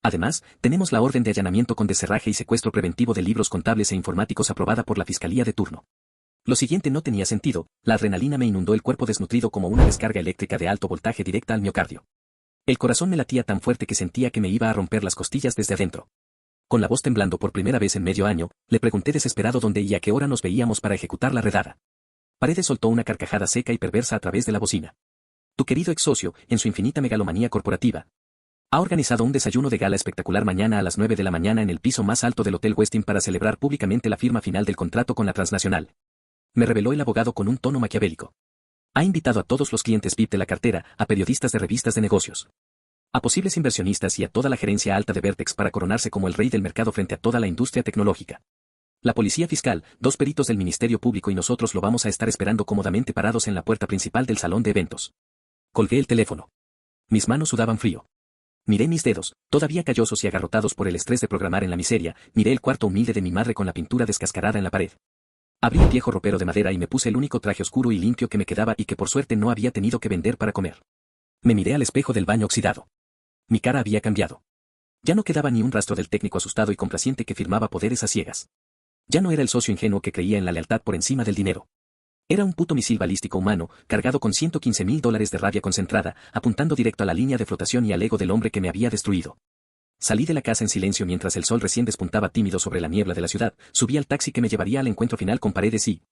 Además, tenemos la orden de allanamiento con descerraje y secuestro preventivo de libros contables e informáticos aprobada por la Fiscalía de turno. Lo siguiente no tenía sentido, la adrenalina me inundó el cuerpo desnutrido como una descarga eléctrica de alto voltaje directa al miocardio. El corazón me latía tan fuerte que sentía que me iba a romper las costillas desde adentro. Con la voz temblando por primera vez en medio año, le pregunté desesperado dónde y a qué hora nos veíamos para ejecutar la redada. Paredes soltó una carcajada seca y perversa a través de la bocina. Tu querido ex socio, en su infinita megalomanía corporativa, ha organizado un desayuno de gala espectacular mañana a las 9 de la mañana en el piso más alto del Hotel Westin para celebrar públicamente la firma final del contrato con la transnacional. Me reveló el abogado con un tono maquiavélico. Ha invitado a todos los clientes VIP de la cartera, a periodistas de revistas de negocios, a posibles inversionistas y a toda la gerencia alta de Vertex para coronarse como el rey del mercado frente a toda la industria tecnológica. La policía fiscal, 2 peritos del Ministerio Público y nosotros lo vamos a estar esperando cómodamente parados en la puerta principal del salón de eventos. Colgué el teléfono. Mis manos sudaban frío. Miré mis dedos, todavía callosos y agarrotados por el estrés de programar en la miseria, miré el cuarto humilde de mi madre con la pintura descascarada en la pared. Abrí el viejo ropero de madera y me puse el único traje oscuro y limpio que me quedaba y que por suerte no había tenido que vender para comer. Me miré al espejo del baño oxidado. Mi cara había cambiado. Ya no quedaba ni un rastro del técnico asustado y complaciente que firmaba poderes a ciegas. Ya no era el socio ingenuo que creía en la lealtad por encima del dinero. Era un puto misil balístico humano, cargado con $115,000 de rabia concentrada, apuntando directo a la línea de flotación y al ego del hombre que me había destruido. Salí de la casa en silencio mientras el sol recién despuntaba tímido sobre la niebla de la ciudad, subí al taxi que me llevaría al encuentro final con Paredes y,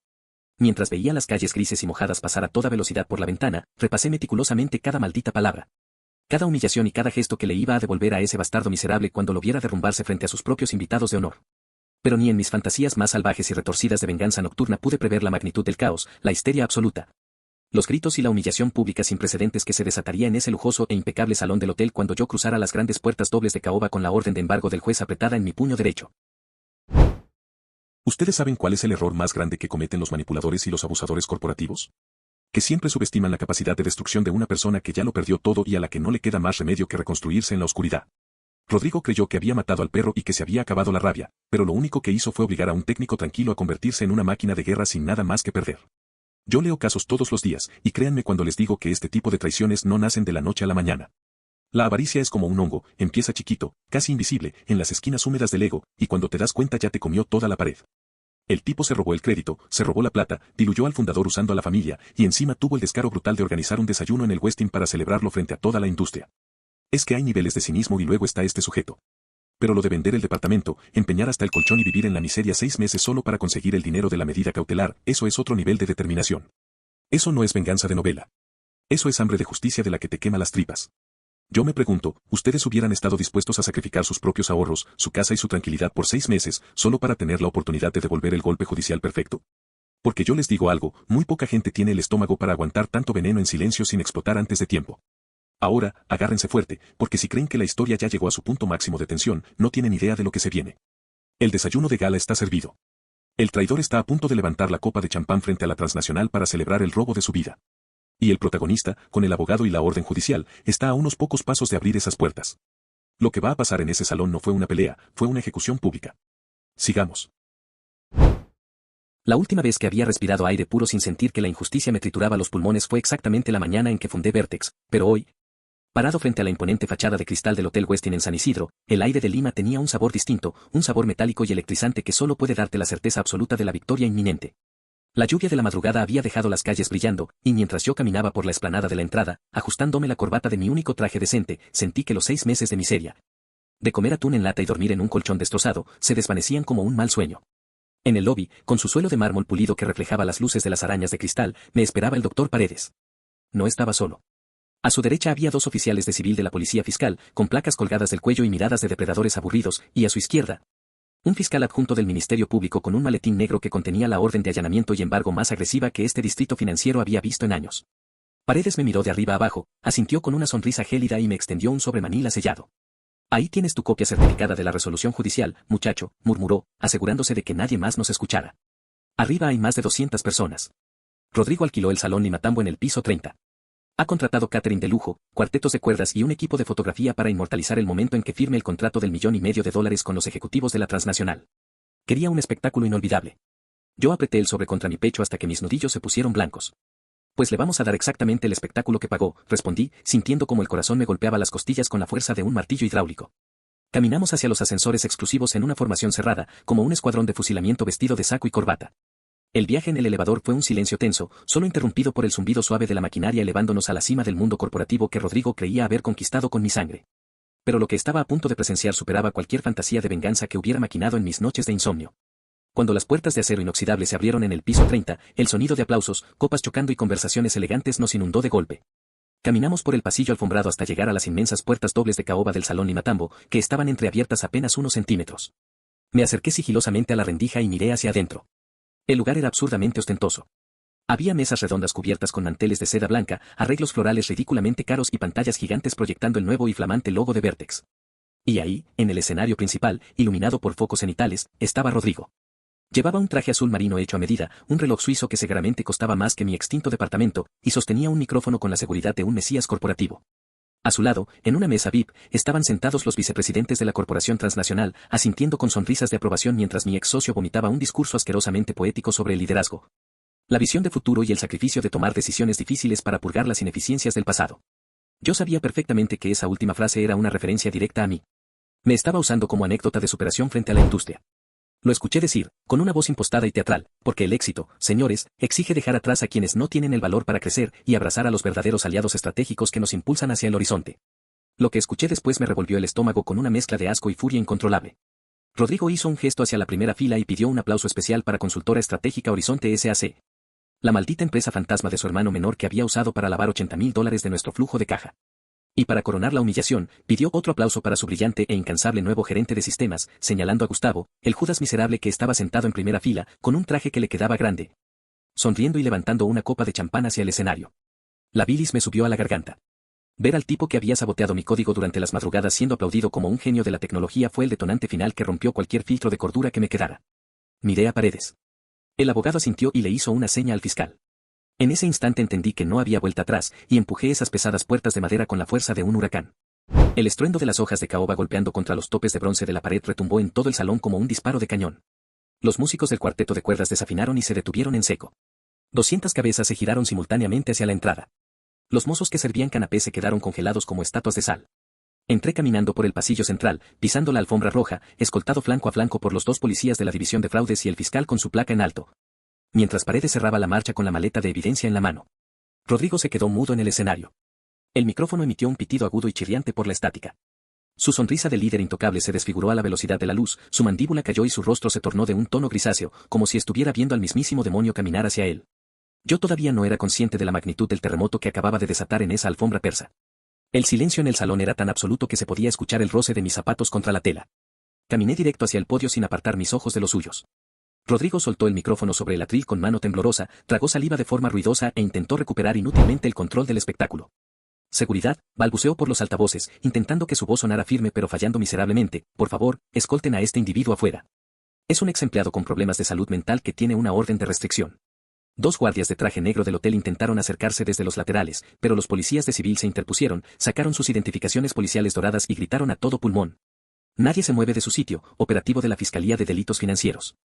mientras veía las calles grises y mojadas pasar a toda velocidad por la ventana, repasé meticulosamente cada maldita palabra. Cada humillación y cada gesto que le iba a devolver a ese bastardo miserable cuando lo viera derrumbarse frente a sus propios invitados de honor. Pero ni en mis fantasías más salvajes y retorcidas de venganza nocturna pude prever la magnitud del caos, la histeria absoluta. Los gritos y la humillación pública sin precedentes que se desataría en ese lujoso e impecable salón del hotel cuando yo cruzara las grandes puertas dobles de caoba con la orden de embargo del juez apretada en mi puño derecho. ¿Ustedes saben cuál es el error más grande que cometen los manipuladores y los abusadores corporativos? Que siempre subestiman la capacidad de destrucción de una persona que ya lo perdió todo y a la que no le queda más remedio que reconstruirse en la oscuridad. Rodrigo creyó que había matado al perro y que se había acabado la rabia, pero lo único que hizo fue obligar a un técnico tranquilo a convertirse en una máquina de guerra sin nada más que perder. Yo leo casos todos los días, y créanme cuando les digo que este tipo de traiciones no nacen de la noche a la mañana. La avaricia es como un hongo, empieza chiquito, casi invisible, en las esquinas húmedas del ego, y cuando te das cuenta ya te comió toda la pared. El tipo se robó el crédito, se robó la plata, diluyó al fundador usando a la familia, y encima tuvo el descaro brutal de organizar un desayuno en el Westin para celebrarlo frente a toda la industria. Es que hay niveles de cinismo y luego está este sujeto. Pero lo de vender el departamento, empeñar hasta el colchón y vivir en la miseria 6 meses solo para conseguir el dinero de la medida cautelar, eso es otro nivel de determinación. Eso no es venganza de novela. Eso es hambre de justicia de la que te quema las tripas. Yo me pregunto, ¿ustedes hubieran estado dispuestos a sacrificar sus propios ahorros, su casa y su tranquilidad por 6 meses, solo para tener la oportunidad de devolver el golpe judicial perfecto? Porque yo les digo algo, muy poca gente tiene el estómago para aguantar tanto veneno en silencio sin explotar antes de tiempo. Ahora, agárrense fuerte, porque si creen que la historia ya llegó a su punto máximo de tensión, no tienen idea de lo que se viene. El desayuno de gala está servido. El traidor está a punto de levantar la copa de champán frente a la transnacional para celebrar el robo de su vida. Y el protagonista, con el abogado y la orden judicial, está a unos pocos pasos de abrir esas puertas. Lo que va a pasar en ese salón no fue una pelea, fue una ejecución pública. Sigamos. La última vez que había respirado aire puro sin sentir que la injusticia me trituraba los pulmones fue exactamente la mañana en que fundé Vertex, pero hoy, parado frente a la imponente fachada de cristal del Hotel Westin en San Isidro, el aire de Lima tenía un sabor distinto, un sabor metálico y electrizante que solo puede darte la certeza absoluta de la victoria inminente. La lluvia de la madrugada había dejado las calles brillando, y mientras yo caminaba por la explanada de la entrada, ajustándome la corbata de mi único traje decente, sentí que los 6 meses de miseria, de comer atún en lata y dormir en un colchón destrozado, se desvanecían como un mal sueño. En el lobby, con su suelo de mármol pulido que reflejaba las luces de las arañas de cristal, me esperaba el doctor Paredes. No estaba solo. A su derecha había 2 oficiales de civil de la policía fiscal, con placas colgadas del cuello y miradas de depredadores aburridos, y a su izquierda, un fiscal adjunto del Ministerio Público con un maletín negro que contenía la orden de allanamiento y embargo más agresiva que este distrito financiero había visto en años. Paredes me miró de arriba abajo, asintió con una sonrisa gélida y me extendió un sobremanila sellado. Ahí tienes tu copia certificada de la resolución judicial, muchacho, murmuró, asegurándose de que nadie más nos escuchara. Arriba hay más de 200 personas. Rodrigo alquiló el salón Limatambo en el piso 30. Ha contratado catering de lujo, cuartetos de cuerdas y un equipo de fotografía para inmortalizar el momento en que firme el contrato del $1,500,000 con los ejecutivos de la transnacional. Quería un espectáculo inolvidable. Yo apreté el sobre contra mi pecho hasta que mis nudillos se pusieron blancos. Pues le vamos a dar exactamente el espectáculo que pagó, respondí, sintiendo como el corazón me golpeaba las costillas con la fuerza de un martillo hidráulico. Caminamos hacia los ascensores exclusivos en una formación cerrada, como un escuadrón de fusilamiento vestido de saco y corbata. El viaje en el elevador fue un silencio tenso, solo interrumpido por el zumbido suave de la maquinaria elevándonos a la cima del mundo corporativo que Rodrigo creía haber conquistado con mi sangre. Pero lo que estaba a punto de presenciar superaba cualquier fantasía de venganza que hubiera maquinado en mis noches de insomnio. Cuando las puertas de acero inoxidable se abrieron en el piso 30, el sonido de aplausos, copas chocando y conversaciones elegantes nos inundó de golpe. Caminamos por el pasillo alfombrado hasta llegar a las inmensas puertas dobles de caoba del salón Limatambo, que estaban entreabiertas apenas unos centímetros. Me acerqué sigilosamente a la rendija y miré hacia adentro. El lugar era absurdamente ostentoso. Había mesas redondas cubiertas con manteles de seda blanca, arreglos florales ridículamente caros y pantallas gigantes proyectando el nuevo y flamante logo de Vertex. Y ahí, en el escenario principal, iluminado por focos cenitales, estaba Rodrigo. Llevaba un traje azul marino hecho a medida, un reloj suizo que seguramente costaba más que mi extinto departamento, y sostenía un micrófono con la seguridad de un mesías corporativo. A su lado, en una mesa VIP, estaban sentados los vicepresidentes de la corporación transnacional, asintiendo con sonrisas de aprobación mientras mi ex socio vomitaba un discurso asquerosamente poético sobre el liderazgo, la visión de futuro y el sacrificio de tomar decisiones difíciles para purgar las ineficiencias del pasado. Yo sabía perfectamente que esa última frase era una referencia directa a mí. Me estaba usando como anécdota de superación frente a la industria. Lo escuché decir, con una voz impostada y teatral, porque el éxito, señores, exige dejar atrás a quienes no tienen el valor para crecer y abrazar a los verdaderos aliados estratégicos que nos impulsan hacia el horizonte. Lo que escuché después me revolvió el estómago con una mezcla de asco y furia incontrolable. Rodrigo hizo un gesto hacia la primera fila y pidió un aplauso especial para Consultora Estratégica Horizonte S.A.C., la maldita empresa fantasma de su hermano menor que había usado para lavar $80,000 de nuestro flujo de caja. Y para coronar la humillación, pidió otro aplauso para su brillante e incansable nuevo gerente de sistemas, señalando a Gustavo, el Judas miserable que estaba sentado en primera fila, con un traje que le quedaba grande, sonriendo y levantando una copa de champán hacia el escenario. La bilis me subió a la garganta. Ver al tipo que había saboteado mi código durante las madrugadas siendo aplaudido como un genio de la tecnología fue el detonante final que rompió cualquier filtro de cordura que me quedara. Miré a Paredes. El abogado asintió y le hizo una seña al fiscal. En ese instante entendí que no había vuelta atrás, y empujé esas pesadas puertas de madera con la fuerza de un huracán. El estruendo de las hojas de caoba golpeando contra los topes de bronce de la pared retumbó en todo el salón como un disparo de cañón. Los músicos del cuarteto de cuerdas desafinaron y se detuvieron en seco. 200 cabezas se giraron simultáneamente hacia la entrada. Los mozos que servían canapés se quedaron congelados como estatuas de sal. Entré caminando por el pasillo central, pisando la alfombra roja, escoltado flanco a flanco por los dos policías de la división de fraudes y el fiscal con su placa en alto. Mientras Paredes cerraba la marcha con la maleta de evidencia en la mano. Rodrigo se quedó mudo en el escenario. El micrófono emitió un pitido agudo y chirriante por la estática. Su sonrisa de líder intocable se desfiguró a la velocidad de la luz, su mandíbula cayó y su rostro se tornó de un tono grisáceo, como si estuviera viendo al mismísimo demonio caminar hacia él. Yo todavía no era consciente de la magnitud del terremoto que acababa de desatar en esa alfombra persa. El silencio en el salón era tan absoluto que se podía escuchar el roce de mis zapatos contra la tela. Caminé directo hacia el podio sin apartar mis ojos de los suyos. Rodrigo soltó el micrófono sobre el atril con mano temblorosa, tragó saliva de forma ruidosa e intentó recuperar inútilmente el control del espectáculo. Seguridad, balbuceó por los altavoces, intentando que su voz sonara firme pero fallando miserablemente. Por favor, escolten a este individuo afuera. Es un ex empleado con problemas de salud mental que tiene una orden de restricción. Dos guardias de traje negro del hotel intentaron acercarse desde los laterales, pero los policías de civil se interpusieron, sacaron sus identificaciones policiales doradas y gritaron a todo pulmón. Nadie se mueve de su sitio, operativo de la Fiscalía de Delitos Financieros.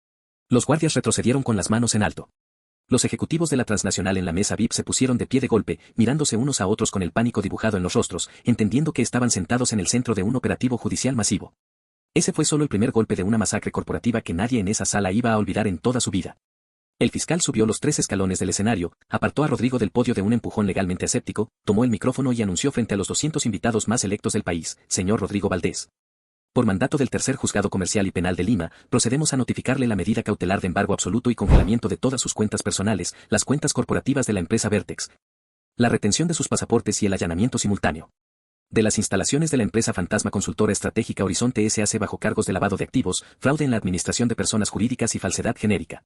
Los guardias retrocedieron con las manos en alto. Los ejecutivos de la transnacional en la mesa VIP se pusieron de pie de golpe, mirándose unos a otros con el pánico dibujado en los rostros, entendiendo que estaban sentados en el centro de un operativo judicial masivo. Ese fue solo el primer golpe de una masacre corporativa que nadie en esa sala iba a olvidar en toda su vida. El fiscal subió los 3 escalones del escenario, apartó a Rodrigo del podio de un empujón legalmente aséptico, tomó el micrófono y anunció frente a los 200 invitados más electos del país: señor Rodrigo Valdés. Por mandato del Tercer Juzgado Comercial y Penal de Lima, procedemos a notificarle la medida cautelar de embargo absoluto y congelamiento de todas sus cuentas personales, las cuentas corporativas de la empresa Vertex, la retención de sus pasaportes y el allanamiento simultáneo de las instalaciones de la empresa fantasma consultora estratégica Horizonte S.A.C. bajo cargos de lavado de activos, fraude en la administración de personas jurídicas y falsedad genérica.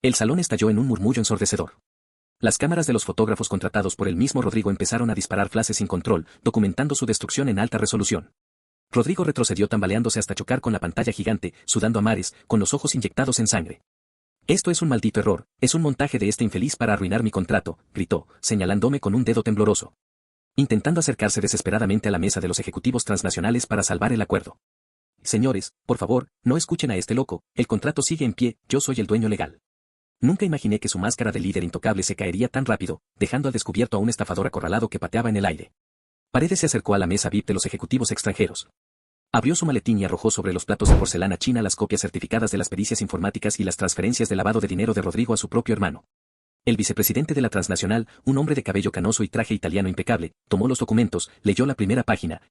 El salón estalló en un murmullo ensordecedor. Las cámaras de los fotógrafos contratados por el mismo Rodrigo empezaron a disparar flashes sin control, documentando su destrucción en alta resolución. Rodrigo retrocedió tambaleándose hasta chocar con la pantalla gigante, sudando a mares, con los ojos inyectados en sangre. Esto es un maldito error, es un montaje de este infeliz para arruinar mi contrato, gritó, señalándome con un dedo tembloroso. Intentando acercarse desesperadamente a la mesa de los ejecutivos transnacionales para salvar el acuerdo. Señores, por favor, no escuchen a este loco, el contrato sigue en pie, yo soy el dueño legal. Nunca imaginé que su máscara de líder intocable se caería tan rápido, dejando al descubierto a un estafador acorralado que pateaba en el aire. Paredes se acercó a la mesa VIP de los ejecutivos extranjeros. Abrió su maletín y arrojó sobre los platos de porcelana china las copias certificadas de las pericias informáticas y las transferencias de lavado de dinero de Rodrigo a su propio hermano. El vicepresidente de la transnacional, un hombre de cabello canoso y traje italiano impecable, tomó los documentos, leyó la primera página.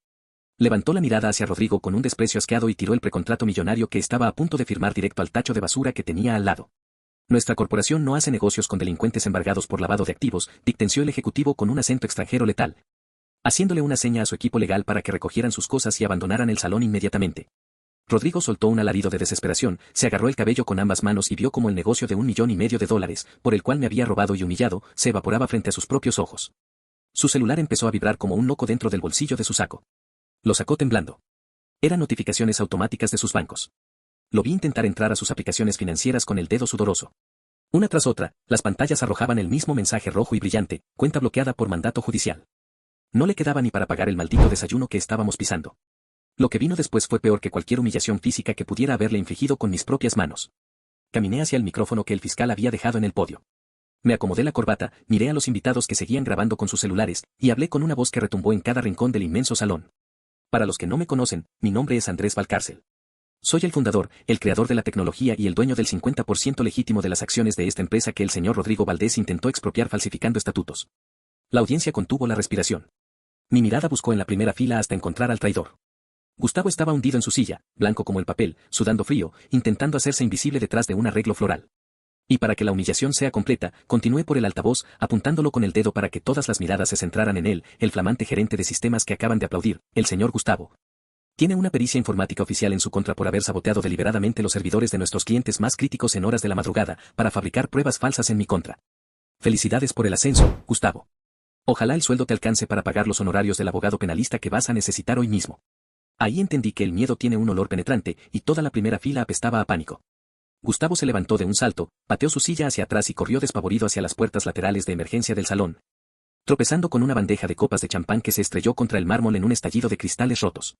Levantó la mirada hacia Rodrigo con un desprecio asqueado y tiró el precontrato millonario que estaba a punto de firmar directo al tacho de basura que tenía al lado. Nuestra corporación no hace negocios con delincuentes embargados por lavado de activos, dictenció el ejecutivo con un acento extranjero letal, haciéndole una seña a su equipo legal para que recogieran sus cosas y abandonaran el salón inmediatamente. Rodrigo soltó un alarido de desesperación, se agarró el cabello con ambas manos y vio como el negocio de $1,5 millones, por el cual me había robado y humillado, se evaporaba frente a sus propios ojos. Su celular empezó a vibrar como un loco dentro del bolsillo de su saco. Lo sacó temblando. Eran notificaciones automáticas de sus bancos. Lo vi intentar entrar a sus aplicaciones financieras con el dedo sudoroso. Una tras otra, las pantallas arrojaban el mismo mensaje rojo y brillante: cuenta bloqueada por mandato judicial. No le quedaba ni para pagar el maldito desayuno que estábamos pisando. Lo que vino después fue peor que cualquier humillación física que pudiera haberle infligido con mis propias manos. Caminé hacia el micrófono que el fiscal había dejado en el podio. Me acomodé la corbata, miré a los invitados que seguían grabando con sus celulares, y hablé con una voz que retumbó en cada rincón del inmenso salón. Para los que no me conocen, mi nombre es Andrés Valcárcel. Soy el fundador, el creador de la tecnología y el dueño del 50% legítimo de las acciones de esta empresa que el señor Rodrigo Valdés intentó expropiar falsificando estatutos. La audiencia contuvo la respiración. Mi mirada buscó en la primera fila hasta encontrar al traidor. Gustavo estaba hundido en su silla, blanco como el papel, sudando frío, intentando hacerse invisible detrás de un arreglo floral. Y para que la humillación sea completa, continué por el altavoz, apuntándolo con el dedo para que todas las miradas se centraran en él, el flamante gerente de sistemas que acaban de aplaudir, el señor Gustavo. Tiene una pericia informática oficial en su contra por haber saboteado deliberadamente los servidores de nuestros clientes más críticos en horas de la madrugada, para fabricar pruebas falsas en mi contra. Felicidades por el ascenso, Gustavo. Ojalá el sueldo te alcance para pagar los honorarios del abogado penalista que vas a necesitar hoy mismo. Ahí entendí que el miedo tiene un olor penetrante, y toda la primera fila apestaba a pánico. Gustavo se levantó de un salto, pateó su silla hacia atrás y corrió despavorido hacia las puertas laterales de emergencia del salón, tropezando con una bandeja de copas de champán que se estrelló contra el mármol en un estallido de cristales rotos.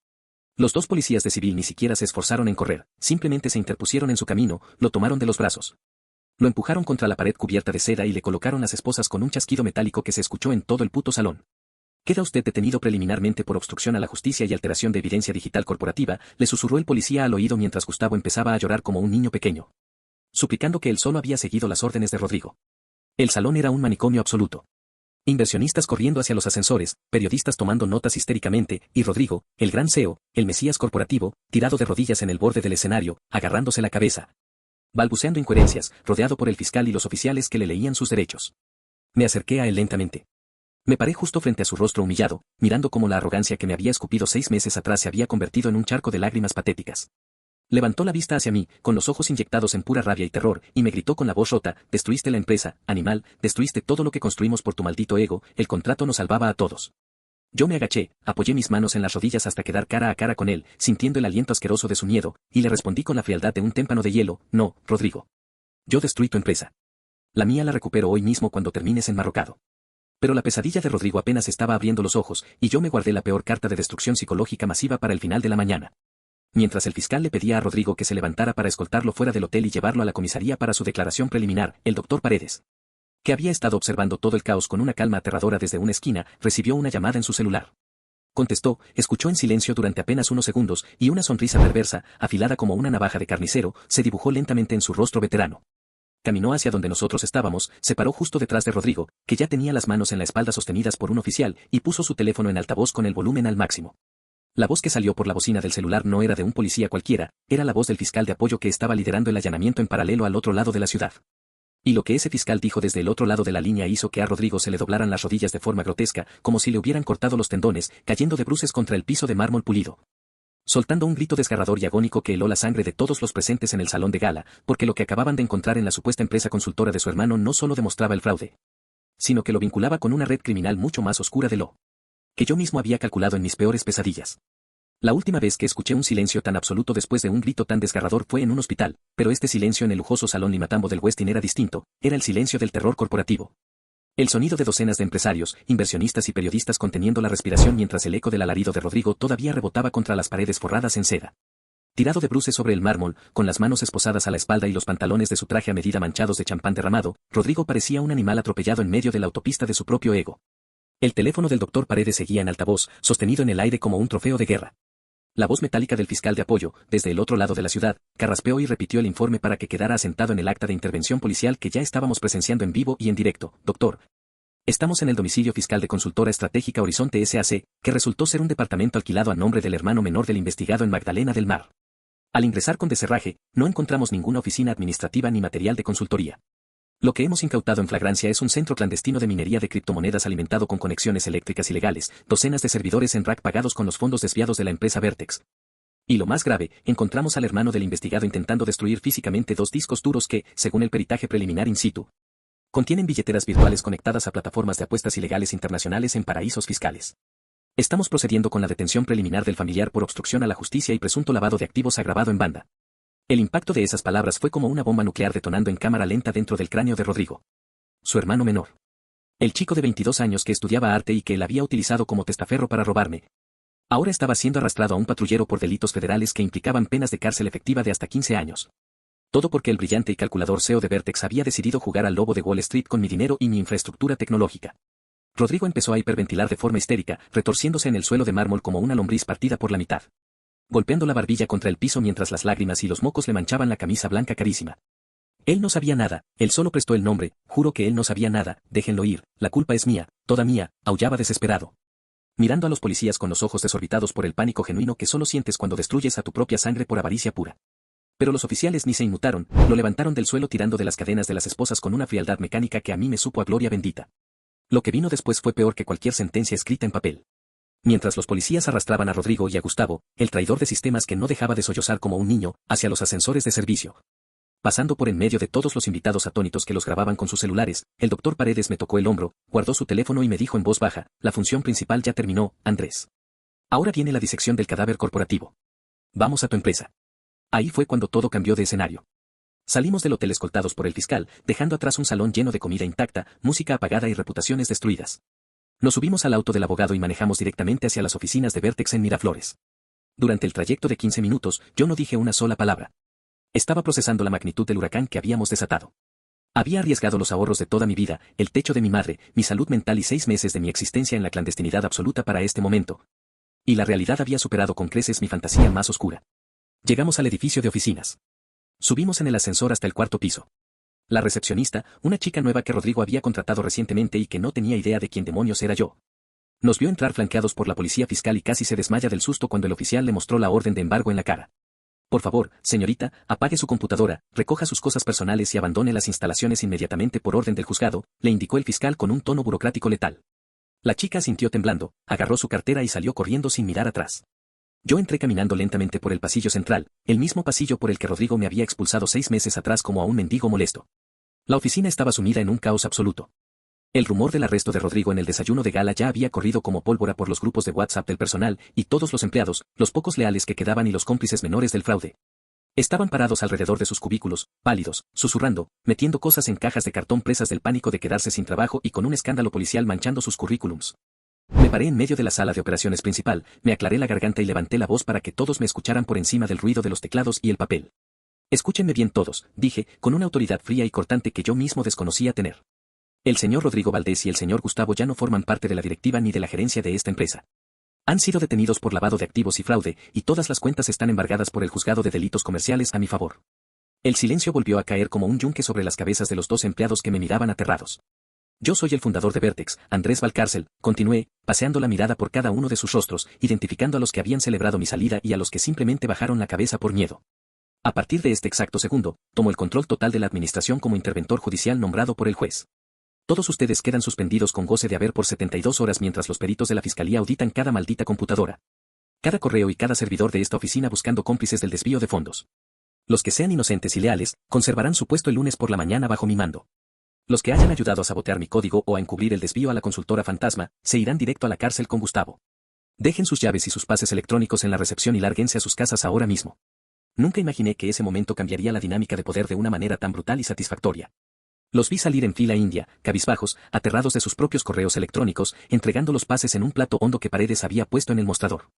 Los dos policías de civil ni siquiera se esforzaron en correr, simplemente se interpusieron en su camino, lo tomaron de los brazos. Lo empujaron contra la pared cubierta de seda y le colocaron las esposas con un chasquido metálico que se escuchó en todo el puto salón. Queda usted detenido preliminarmente por obstrucción a la justicia y alteración de evidencia digital corporativa, le susurró el policía al oído mientras Gustavo empezaba a llorar como un niño pequeño, suplicando que él solo había seguido las órdenes de Rodrigo. El salón era un manicomio absoluto. Inversionistas corriendo hacia los ascensores, periodistas tomando notas histéricamente, y Rodrigo, el gran CEO, el mesías corporativo, tirado de rodillas en el borde del escenario, agarrándose la cabeza, balbuceando incoherencias, rodeado por el fiscal y los oficiales que le leían sus derechos. Me acerqué a él lentamente. Me paré justo frente a su rostro humillado, mirando cómo la arrogancia que me había escupido 6 meses atrás se había convertido en un charco de lágrimas patéticas. Levantó la vista hacia mí, con los ojos inyectados en pura rabia y terror, y me gritó con la voz rota: destruiste la empresa, animal, destruiste todo lo que construimos por tu maldito ego, el contrato nos salvaba a todos. Yo me agaché, apoyé mis manos en las rodillas hasta quedar cara a cara con él, sintiendo el aliento asqueroso de su miedo, y le respondí con la frialdad de un témpano de hielo: no, Rodrigo. Yo destruí tu empresa. La mía la recupero hoy mismo cuando termines enmarrocado. Pero la pesadilla de Rodrigo apenas estaba abriendo los ojos, y yo me guardé la peor carta de destrucción psicológica masiva para el final de la mañana. Mientras el fiscal le pedía a Rodrigo que se levantara para escoltarlo fuera del hotel y llevarlo a la comisaría para su declaración preliminar, el doctor Paredes, que había estado observando todo el caos con una calma aterradora desde una esquina, recibió una llamada en su celular. Contestó, escuchó en silencio durante apenas unos segundos, y una sonrisa perversa, afilada como una navaja de carnicero, se dibujó lentamente en su rostro veterano. Caminó hacia donde nosotros estábamos, se paró justo detrás de Rodrigo, que ya tenía las manos en la espalda sostenidas por un oficial, y puso su teléfono en altavoz con el volumen al máximo. La voz que salió por la bocina del celular no era de un policía cualquiera, era la voz del fiscal de apoyo que estaba liderando el allanamiento en paralelo al otro lado de la ciudad. Y lo que ese fiscal dijo desde el otro lado de la línea hizo que a Rodrigo se le doblaran las rodillas de forma grotesca, como si le hubieran cortado los tendones, cayendo de bruces contra el piso de mármol pulido, soltando un grito desgarrador y agónico que heló la sangre de todos los presentes en el salón de gala, porque lo que acababan de encontrar en la supuesta empresa consultora de su hermano no solo demostraba el fraude, sino que lo vinculaba con una red criminal mucho más oscura de lo que yo mismo había calculado en mis peores pesadillas. La última vez que escuché un silencio tan absoluto después de un grito tan desgarrador fue en un hospital, pero este silencio en el lujoso salón Limatambo del Westin era distinto, era el silencio del terror corporativo. El sonido de docenas de empresarios, inversionistas y periodistas conteniendo la respiración mientras el eco del alarido de Rodrigo todavía rebotaba contra las paredes forradas en seda. Tirado de bruces sobre el mármol, con las manos esposadas a la espalda y los pantalones de su traje a medida manchados de champán derramado, Rodrigo parecía un animal atropellado en medio de la autopista de su propio ego. El teléfono del doctor Paredes seguía en altavoz, sostenido en el aire como un trofeo de guerra. La voz metálica del fiscal de apoyo, desde el otro lado de la ciudad, carraspeó y repitió el informe para que quedara asentado en el acta de intervención policial que ya estábamos presenciando en vivo y en directo. Doctor, estamos en el domicilio fiscal de Consultora Estratégica Horizonte S.A.C., que resultó ser un departamento alquilado a nombre del hermano menor del investigado en Magdalena del Mar. Al ingresar con deserraje, no encontramos ninguna oficina administrativa ni material de consultoría. Lo que hemos incautado en flagrancia es un centro clandestino de minería de criptomonedas alimentado con conexiones eléctricas ilegales, docenas de servidores en rack pagados con los fondos desviados de la empresa Vertex. Y lo más grave, encontramos al hermano del investigado intentando destruir físicamente 2 discos duros que, según el peritaje preliminar in situ, contienen billeteras virtuales conectadas a plataformas de apuestas ilegales internacionales en paraísos fiscales. Estamos procediendo con la detención preliminar del familiar por obstrucción a la justicia y presunto lavado de activos agravado en banda. El impacto de esas palabras fue como una bomba nuclear detonando en cámara lenta dentro del cráneo de Rodrigo. Su hermano menor. El chico de 22 años que estudiaba arte y que él había utilizado como testaferro para robarme. Ahora estaba siendo arrastrado a un patrullero por delitos federales que implicaban penas de cárcel efectiva de hasta 15 años. Todo porque el brillante y calculador CEO de Vertex había decidido jugar al lobo de Wall Street con mi dinero y mi infraestructura tecnológica. Rodrigo empezó a hiperventilar de forma histérica, retorciéndose en el suelo de mármol como una lombriz partida por la mitad, golpeando la barbilla contra el piso mientras las lágrimas y los mocos le manchaban la camisa blanca carísima. Él no sabía nada, él solo prestó el nombre, juro que él no sabía nada, déjenlo ir, la culpa es mía, toda mía, aullaba desesperado, mirando a los policías con los ojos desorbitados por el pánico genuino que solo sientes cuando destruyes a tu propia sangre por avaricia pura. Pero los oficiales ni se inmutaron, lo levantaron del suelo tirando de las cadenas de las esposas con una frialdad mecánica que a mí me supo a gloria bendita. Lo que vino después fue peor que cualquier sentencia escrita en papel. Mientras los policías arrastraban a Rodrigo y a Gustavo, el traidor de sistemas que no dejaba de sollozar como un niño, hacia los ascensores de servicio. Pasando por en medio de todos los invitados atónitos que los grababan con sus celulares, el doctor Paredes me tocó el hombro, guardó su teléfono y me dijo en voz baja: la función principal ya terminó, Andrés. Ahora viene la disección del cadáver corporativo. Vamos a tu empresa. Ahí fue cuando todo cambió de escenario. Salimos del hotel escoltados por el fiscal, dejando atrás un salón lleno de comida intacta, música apagada y reputaciones destruidas. Nos subimos al auto del abogado y manejamos directamente hacia las oficinas de Vertex en Miraflores. Durante el trayecto de 15 minutos, yo no dije una sola palabra. Estaba procesando la magnitud del huracán que habíamos desatado. Había arriesgado los ahorros de toda mi vida, el techo de mi madre, mi salud mental y 6 meses de mi existencia en la clandestinidad absoluta para este momento. Y la realidad había superado con creces mi fantasía más oscura. Llegamos al edificio de oficinas. Subimos en el ascensor hasta el cuarto piso. La recepcionista, una chica nueva que Rodrigo había contratado recientemente y que no tenía idea de quién demonios era yo. Nos vio entrar flanqueados por la policía fiscal y casi se desmaya del susto cuando el oficial le mostró la orden de embargo en la cara. Por favor, señorita, apague su computadora, recoja sus cosas personales y abandone las instalaciones inmediatamente por orden del juzgado, le indicó el fiscal con un tono burocrático letal. La chica asintió temblando, agarró su cartera y salió corriendo sin mirar atrás. Yo entré caminando lentamente por el pasillo central, el mismo pasillo por el que Rodrigo me había expulsado 6 meses atrás como a un mendigo molesto. La oficina estaba sumida en un caos absoluto. El rumor del arresto de Rodrigo en el desayuno de gala ya había corrido como pólvora por los grupos de WhatsApp del personal, y todos los empleados, los pocos leales que quedaban y los cómplices menores del fraude. Estaban parados alrededor de sus cubículos, pálidos, susurrando, metiendo cosas en cajas de cartón presas del pánico de quedarse sin trabajo y con un escándalo policial manchando sus currículums. Me paré en medio de la sala de operaciones principal, me aclaré la garganta y levanté la voz para que todos me escucharan por encima del ruido de los teclados y el papel. Escúchenme bien todos, dije, con una autoridad fría y cortante que yo mismo desconocía tener. El señor Rodrigo Valdés y el señor Gustavo ya no forman parte de la directiva ni de la gerencia de esta empresa. Han sido detenidos por lavado de activos y fraude, y todas las cuentas están embargadas por el juzgado de delitos comerciales a mi favor. El silencio volvió a caer como un yunque sobre las cabezas de los dos empleados que me miraban aterrados. Yo soy el fundador de Vertex, Andrés Valcárcel, continué, paseando la mirada por cada uno de sus rostros, identificando a los que habían celebrado mi salida y a los que simplemente bajaron la cabeza por miedo. A partir de este exacto segundo, tomo el control total de la administración como interventor judicial nombrado por el juez. Todos ustedes quedan suspendidos con goce de haber por 72 horas mientras los peritos de la fiscalía auditan cada maldita computadora. Cada correo y cada servidor de esta oficina buscando cómplices del desvío de fondos. Los que sean inocentes y leales, conservarán su puesto el lunes por la mañana bajo mi mando. Los que hayan ayudado a sabotear mi código o a encubrir el desvío a la consultora fantasma, se irán directo a la cárcel con Gustavo. Dejen sus llaves y sus pases electrónicos en la recepción y lárguense a sus casas ahora mismo. Nunca imaginé que ese momento cambiaría la dinámica de poder de una manera tan brutal y satisfactoria. Los vi salir en fila india, cabizbajos, aterrados de sus propios correos electrónicos, entregando los pases en un plato hondo que Paredes había puesto en el mostrador.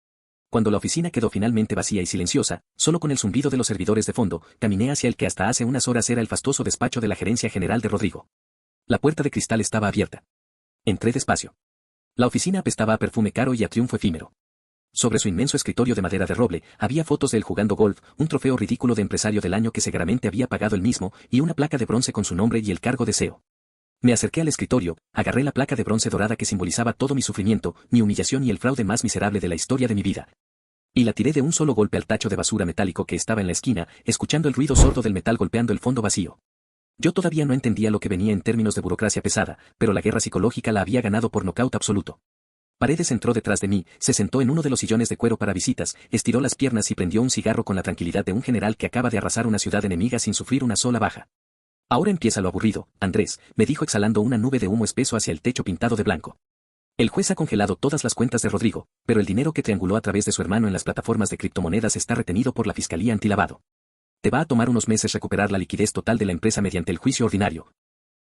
Cuando la oficina quedó finalmente vacía y silenciosa, solo con el zumbido de los servidores de fondo, caminé hacia el que hasta hace unas horas era el fastuoso despacho de la gerencia general de Rodrigo. La puerta de cristal estaba abierta. Entré despacio. La oficina apestaba a perfume caro y a triunfo efímero. Sobre su inmenso escritorio de madera de roble, había fotos de él jugando golf, un trofeo ridículo de empresario del año que seguramente había pagado él mismo, y una placa de bronce con su nombre y el cargo de CEO. Me acerqué al escritorio, agarré la placa de bronce dorada que simbolizaba todo mi sufrimiento, mi humillación y el fraude más miserable de la historia de mi vida. Y la tiré de un solo golpe al tacho de basura metálico que estaba en la esquina, escuchando el ruido sordo del metal golpeando el fondo vacío. Yo todavía no entendía lo que venía en términos de burocracia pesada, pero la guerra psicológica la había ganado por nocaut absoluto. Paredes entró detrás de mí, se sentó en uno de los sillones de cuero para visitas, estiró las piernas y prendió un cigarro con la tranquilidad de un general que acaba de arrasar una ciudad enemiga sin sufrir una sola baja. Ahora empieza lo aburrido, Andrés, me dijo exhalando una nube de humo espeso hacia el techo pintado de blanco. El juez ha congelado todas las cuentas de Rodrigo, pero el dinero que trianguló a través de su hermano en las plataformas de criptomonedas está retenido por la Fiscalía Antilavado. Te va a tomar unos meses recuperar la liquidez total de la empresa mediante el juicio ordinario.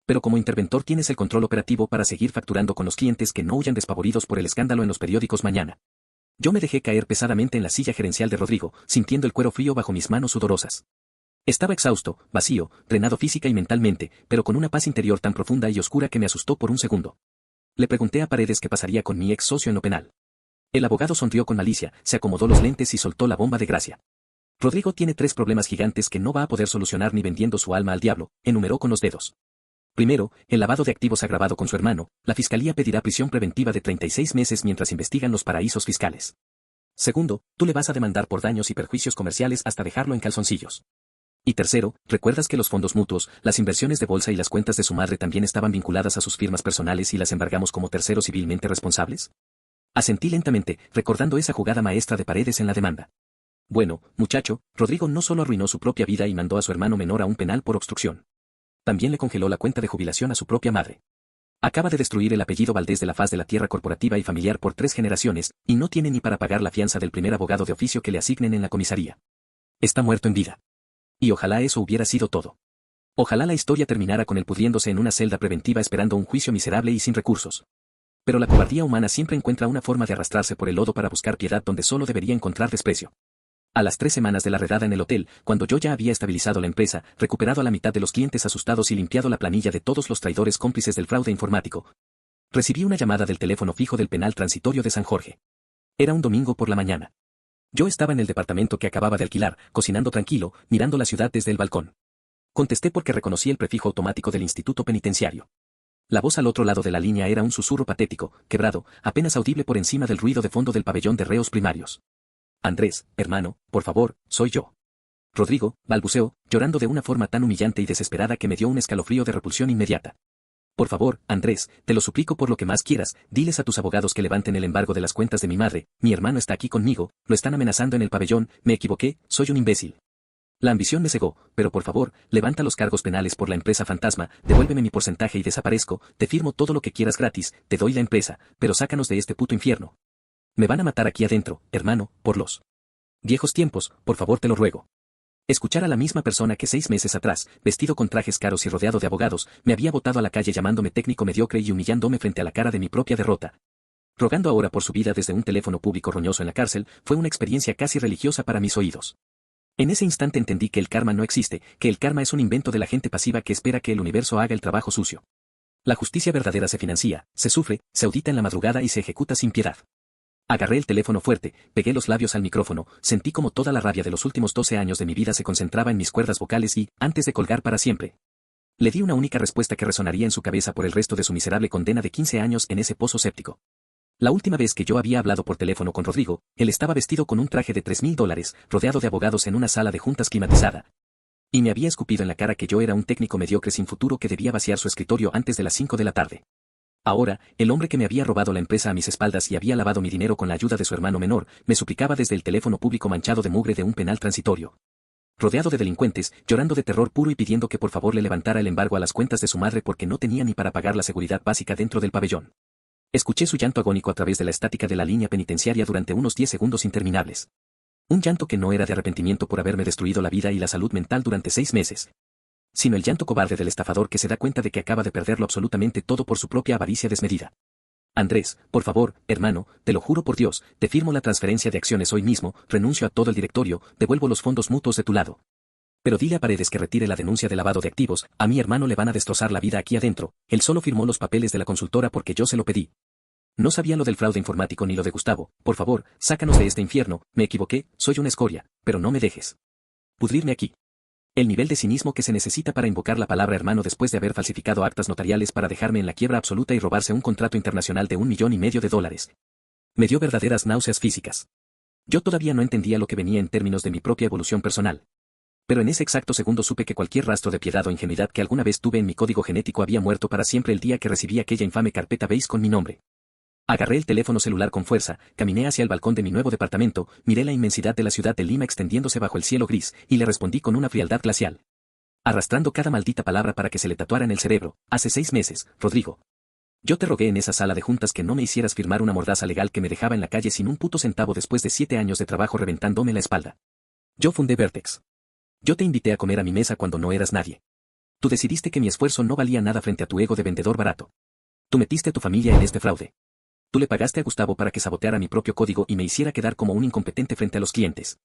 Pero como interventor tienes el control operativo para seguir facturando con los clientes que no huyan despavoridos por el escándalo en los periódicos mañana. Yo me dejé caer pesadamente en la silla gerencial de Rodrigo, sintiendo el cuero frío bajo mis manos sudorosas. Estaba exhausto, vacío, drenado física y mentalmente, pero con una paz interior tan profunda y oscura que me asustó por un segundo. Le pregunté a Paredes qué pasaría con mi ex socio en lo penal. El abogado sonrió con malicia, se acomodó los lentes y soltó la bomba de gracia. Rodrigo tiene 3 problemas gigantes que no va a poder solucionar ni vendiendo su alma al diablo, enumeró con los dedos. Primero, el lavado de activos agravado con su hermano, la fiscalía pedirá prisión preventiva de 36 meses mientras investigan los paraísos fiscales. Segundo, tú le vas a demandar por daños y perjuicios comerciales hasta dejarlo en calzoncillos. Y tercero, ¿recuerdas que los fondos mutuos, las inversiones de bolsa y las cuentas de su madre también estaban vinculadas a sus firmas personales y las embargamos como terceros civilmente responsables? Asentí lentamente, recordando esa jugada maestra de Paredes en la demanda. Bueno, muchacho, Rodrigo no solo arruinó su propia vida y mandó a su hermano menor a un penal por obstrucción. También le congeló la cuenta de jubilación a su propia madre. Acaba de destruir el apellido Valdés de la faz de la tierra corporativa y familiar por 3 generaciones, y no tiene ni para pagar la fianza del primer abogado de oficio que le asignen en la comisaría. Está muerto en vida. Y ojalá eso hubiera sido todo. Ojalá la historia terminara con él pudriéndose en una celda preventiva esperando un juicio miserable y sin recursos. Pero la cobardía humana siempre encuentra una forma de arrastrarse por el lodo para buscar piedad donde solo debería encontrar desprecio. A las 3 semanas de la redada en el hotel, cuando yo ya había estabilizado la empresa, recuperado a la mitad de los clientes asustados y limpiado la planilla de todos los traidores cómplices del fraude informático, recibí una llamada del teléfono fijo del penal transitorio de San Jorge. Era un domingo por la mañana. Yo estaba en el departamento que acababa de alquilar, cocinando tranquilo, mirando la ciudad desde el balcón. Contesté porque reconocí el prefijo automático del instituto penitenciario. La voz al otro lado de la línea era un susurro patético, quebrado, apenas audible por encima del ruido de fondo del pabellón de reos primarios. Andrés, hermano, por favor, soy yo. Rodrigo, balbuceó, llorando de una forma tan humillante y desesperada que me dio un escalofrío de repulsión inmediata. Por favor, Andrés, te lo suplico por lo que más quieras, diles a tus abogados que levanten el embargo de las cuentas de mi madre, mi hermano está aquí conmigo, lo están amenazando en el pabellón, me equivoqué, soy un imbécil. La ambición me cegó, pero por favor, levanta los cargos penales por la empresa fantasma, devuélveme mi porcentaje y desaparezco, te firmo todo lo que quieras gratis, te doy la empresa, pero sácanos de este puto infierno. Me van a matar aquí adentro, hermano, por los viejos tiempos, por favor te lo ruego. Escuchar a la misma persona que 6 meses atrás, vestido con trajes caros y rodeado de abogados, me había botado a la calle llamándome técnico mediocre y humillándome frente a la cara de mi propia derrota. Rogando ahora por su vida desde un teléfono público roñoso en la cárcel, fue una experiencia casi religiosa para mis oídos. En ese instante entendí que el karma no existe, que el karma es un invento de la gente pasiva que espera que el universo haga el trabajo sucio. La justicia verdadera se financia, se sufre, se audita en la madrugada y se ejecuta sin piedad. Agarré el teléfono fuerte, pegué los labios al micrófono, sentí como toda la rabia de los últimos 12 años de mi vida se concentraba en mis cuerdas vocales y, antes de colgar para siempre, le di una única respuesta que resonaría en su cabeza por el resto de su miserable condena de 15 años en ese pozo séptico. La última vez que yo había hablado por teléfono con Rodrigo, él estaba vestido con un traje de $3,000, rodeado de abogados en una sala de juntas climatizada. Y me había escupido en la cara que yo era un técnico mediocre sin futuro que debía vaciar su escritorio antes de las 5 de la tarde. Ahora, el hombre que me había robado la empresa a mis espaldas y había lavado mi dinero con la ayuda de su hermano menor, me suplicaba desde el teléfono público manchado de mugre de un penal transitorio. Rodeado de delincuentes, llorando de terror puro y pidiendo que por favor le levantara el embargo a las cuentas de su madre porque no tenía ni para pagar la seguridad básica dentro del pabellón. Escuché su llanto agónico a través de la estática de la línea penitenciaria durante unos 10 segundos interminables. Un llanto que no era de arrepentimiento por haberme destruido la vida y la salud mental durante 6 meses. Sino el llanto cobarde del estafador que se da cuenta de que acaba de perderlo absolutamente todo por su propia avaricia desmedida. Andrés, por favor, hermano, te lo juro por Dios, te firmo la transferencia de acciones hoy mismo, renuncio a todo el directorio, devuelvo los fondos mutuos de tu lado. Pero dile a Paredes que retire la denuncia de lavado de activos, a mi hermano le van a destrozar la vida aquí adentro, él solo firmó los papeles de la consultora porque yo se lo pedí. No sabía lo del fraude informático ni lo de Gustavo, por favor, sácanos de este infierno, me equivoqué, soy una escoria, pero no me dejes pudrirme aquí. El nivel de cinismo que se necesita para invocar la palabra hermano después de haber falsificado actas notariales para dejarme en la quiebra absoluta y robarse un contrato internacional de $1,5 millones. Me dio verdaderas náuseas físicas. Yo todavía no entendía lo que venía en términos de mi propia evolución personal. Pero en ese exacto segundo supe que cualquier rastro de piedad o ingenuidad que alguna vez tuve en mi código genético había muerto para siempre el día que recibí aquella infame carpeta beige con mi nombre. Agarré el teléfono celular con fuerza, caminé hacia el balcón de mi nuevo departamento, miré la inmensidad de la ciudad de Lima extendiéndose bajo el cielo gris, y le respondí con una frialdad glacial. Arrastrando cada maldita palabra para que se le tatuara en el cerebro, hace 6 meses, Rodrigo. Yo te rogué en esa sala de juntas que no me hicieras firmar una mordaza legal que me dejaba en la calle sin un puto centavo después de 7 años de trabajo reventándome la espalda. Yo fundé Vertex. Yo te invité a comer a mi mesa cuando no eras nadie. Tú decidiste que mi esfuerzo no valía nada frente a tu ego de vendedor barato. Tú metiste a tu familia en este fraude. Tú le pagaste a Gustavo para que saboteara mi propio código y me hiciera quedar como un incompetente frente a los clientes.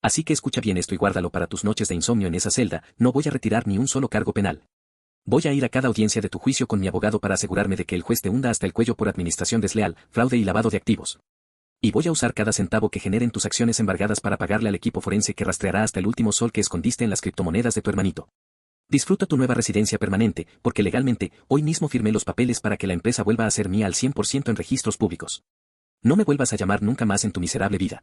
Así que escucha bien esto y guárdalo para tus noches de insomnio en esa celda, no voy a retirar ni un solo cargo penal. Voy a ir a cada audiencia de tu juicio con mi abogado para asegurarme de que el juez te hunda hasta el cuello por administración desleal, fraude y lavado de activos. Y voy a usar cada centavo que generen tus acciones embargadas para pagarle al equipo forense que rastreará hasta el último sol que escondiste en las criptomonedas de tu hermanito. Disfruta tu nueva residencia permanente, porque legalmente, hoy mismo firmé los papeles para que la empresa vuelva a ser mía al 100% en registros públicos. No me vuelvas a llamar nunca más en tu miserable vida.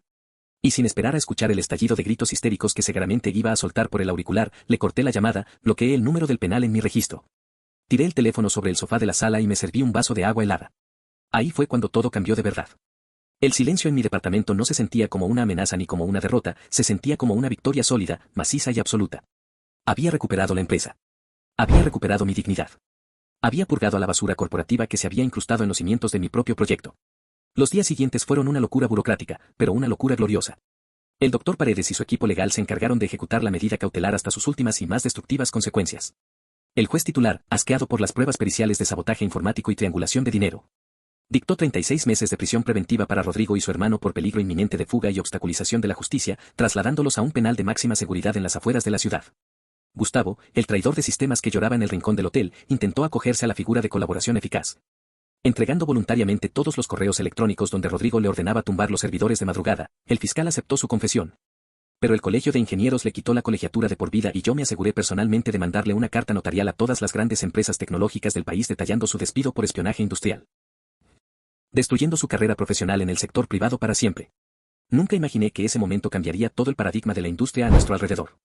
Y sin esperar a escuchar el estallido de gritos histéricos que seguramente iba a soltar por el auricular, le corté la llamada, bloqueé el número del penal en mi registro. Tiré el teléfono sobre el sofá de la sala y me serví un vaso de agua helada. Ahí fue cuando todo cambió de verdad. El silencio en mi departamento no se sentía como una amenaza ni como una derrota, se sentía como una victoria sólida, maciza y absoluta. Había recuperado la empresa. Había recuperado mi dignidad. Había purgado a la basura corporativa que se había incrustado en los cimientos de mi propio proyecto. Los días siguientes fueron una locura burocrática, pero una locura gloriosa. El doctor Paredes y su equipo legal se encargaron de ejecutar la medida cautelar hasta sus últimas y más destructivas consecuencias. El juez titular, asqueado por las pruebas periciales de sabotaje informático y triangulación de dinero, Dictó 36 meses de prisión preventiva para Rodrigo y su hermano por peligro inminente de fuga y obstaculización de la justicia, trasladándolos a un penal de máxima seguridad en las afueras de la ciudad. Gustavo, el traidor de sistemas que lloraba en el rincón del hotel, intentó acogerse a la figura de colaboración eficaz, entregando voluntariamente todos los correos electrónicos donde Rodrigo le ordenaba tumbar los servidores de madrugada. El fiscal aceptó su confesión. Pero el Colegio de Ingenieros le quitó la colegiatura de por vida y yo me aseguré personalmente de mandarle una carta notarial a todas las grandes empresas tecnológicas del país detallando su despido por espionaje industrial, destruyendo su carrera profesional en el sector privado para siempre. Nunca imaginé que ese momento cambiaría todo el paradigma de la industria a nuestro alrededor.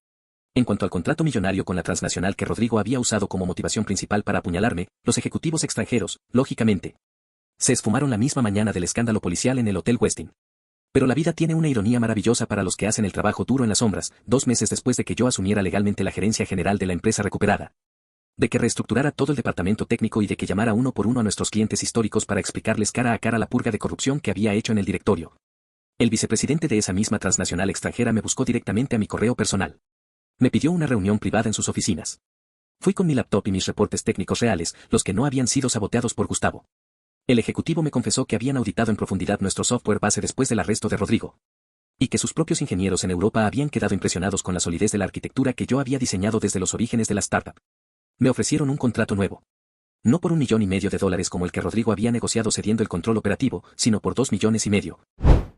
En cuanto al contrato millonario con la transnacional que Rodrigo había usado como motivación principal para apuñalarme, los ejecutivos extranjeros, lógicamente, se esfumaron la misma mañana del escándalo policial en el Hotel Westin. Pero la vida tiene una ironía maravillosa para los que hacen el trabajo duro en las sombras. 2 meses después de que yo asumiera legalmente la gerencia general de la empresa recuperada, de que reestructurara todo el departamento técnico y de que llamara uno por uno a nuestros clientes históricos para explicarles cara a cara la purga de corrupción que había hecho en el directorio, el vicepresidente de esa misma transnacional extranjera me buscó directamente a mi correo personal. Me pidió una reunión privada en sus oficinas. Fui con mi laptop y mis reportes técnicos reales, los que no habían sido saboteados por Gustavo. El ejecutivo me confesó que habían auditado en profundidad nuestro software base después del arresto de Rodrigo, y que sus propios ingenieros en Europa habían quedado impresionados con la solidez de la arquitectura que yo había diseñado desde los orígenes de la startup. Me ofrecieron un contrato nuevo. No por $1,5 millones como el que Rodrigo había negociado cediendo el control operativo, sino por $2,5 millones,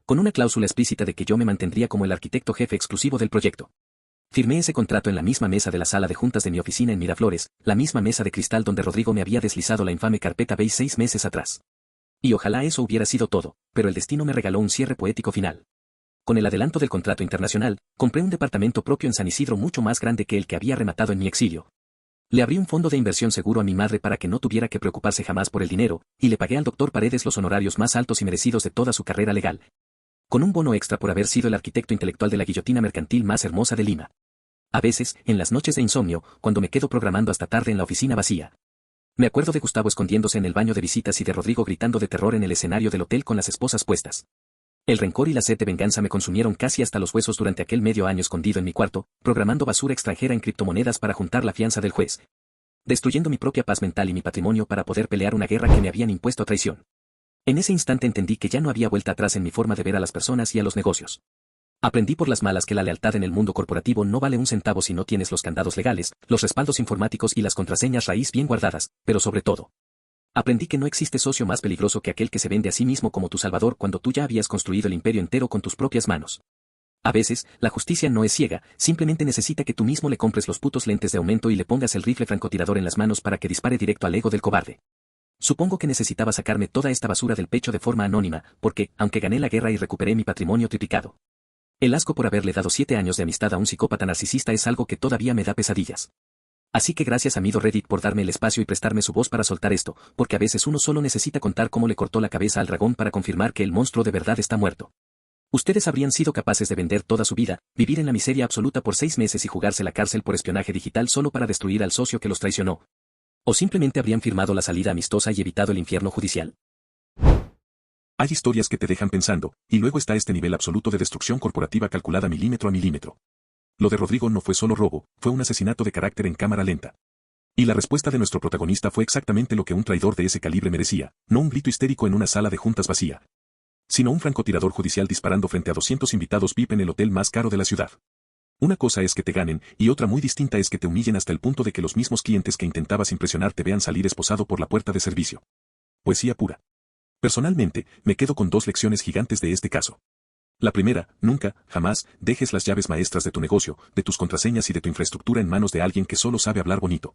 con una cláusula explícita de que yo me mantendría como el arquitecto jefe exclusivo del proyecto. Firmé ese contrato en la misma mesa de la sala de juntas de mi oficina en Miraflores, la misma mesa de cristal donde Rodrigo me había deslizado la infame carpeta beige 6 meses atrás. Y ojalá eso hubiera sido todo, pero el destino me regaló un cierre poético final. Con el adelanto del contrato internacional, compré un departamento propio en San Isidro mucho más grande que el que había rematado en mi exilio. Le abrí un fondo de inversión seguro a mi madre para que no tuviera que preocuparse jamás por el dinero, y le pagué al doctor Paredes los honorarios más altos y merecidos de toda su carrera legal, con un bono extra por haber sido el arquitecto intelectual de la guillotina mercantil más hermosa de Lima. A veces, en las noches de insomnio, cuando me quedo programando hasta tarde en la oficina vacía, me acuerdo de Gustavo escondiéndose en el baño de visitas y de Rodrigo gritando de terror en el escenario del hotel con las esposas puestas. El rencor y la sed de venganza me consumieron casi hasta los huesos durante aquel medio año escondido en mi cuarto, programando basura extranjera en criptomonedas para juntar la fianza del juez, destruyendo mi propia paz mental y mi patrimonio para poder pelear una guerra que me habían impuesto a traición. En ese instante entendí que ya no había vuelta atrás en mi forma de ver a las personas y a los negocios. Aprendí por las malas que la lealtad en el mundo corporativo no vale un centavo si no tienes los candados legales, los respaldos informáticos y las contraseñas raíz bien guardadas, pero sobre todo, aprendí que no existe socio más peligroso que aquel que se vende a sí mismo como tu salvador cuando tú ya habías construido el imperio entero con tus propias manos. A veces, la justicia no es ciega, simplemente necesita que tú mismo le compres los putos lentes de aumento y le pongas el rifle francotirador en las manos para que dispare directo al ego del cobarde. Supongo que necesitaba sacarme toda esta basura del pecho de forma anónima, porque, aunque gané la guerra y recuperé mi patrimonio triplicado, el asco por haberle dado 7 años de amistad a un psicópata narcisista es algo que todavía me da pesadillas. Así que gracias a Mido Reddit por darme el espacio y prestarme su voz para soltar esto, porque a veces uno solo necesita contar cómo le cortó la cabeza al dragón para confirmar que el monstruo de verdad está muerto. Ustedes habrían sido capaces de vender toda su vida, vivir en la miseria absoluta por 6 meses y jugarse la cárcel por espionaje digital solo para destruir al socio que los traicionó. O simplemente habrían firmado la salida amistosa y evitado el infierno judicial. Hay historias que te dejan pensando, y luego está este nivel absoluto de destrucción corporativa calculada milímetro a milímetro. Lo de Rodrigo no fue solo robo, fue un asesinato de carácter en cámara lenta. Y la respuesta de nuestro protagonista fue exactamente lo que un traidor de ese calibre merecía, no un grito histérico en una sala de juntas vacía, sino un francotirador judicial disparando frente a 200 invitados VIP en el hotel más caro de la ciudad. Una cosa es que te ganen, y otra muy distinta es que te humillen hasta el punto de que los mismos clientes que intentabas impresionar te vean salir esposado por la puerta de servicio. Poesía pura. Personalmente, me quedo con 2 lecciones gigantes de este caso. La primera, nunca, jamás, dejes las llaves maestras de tu negocio, de tus contraseñas y de tu infraestructura en manos de alguien que solo sabe hablar bonito.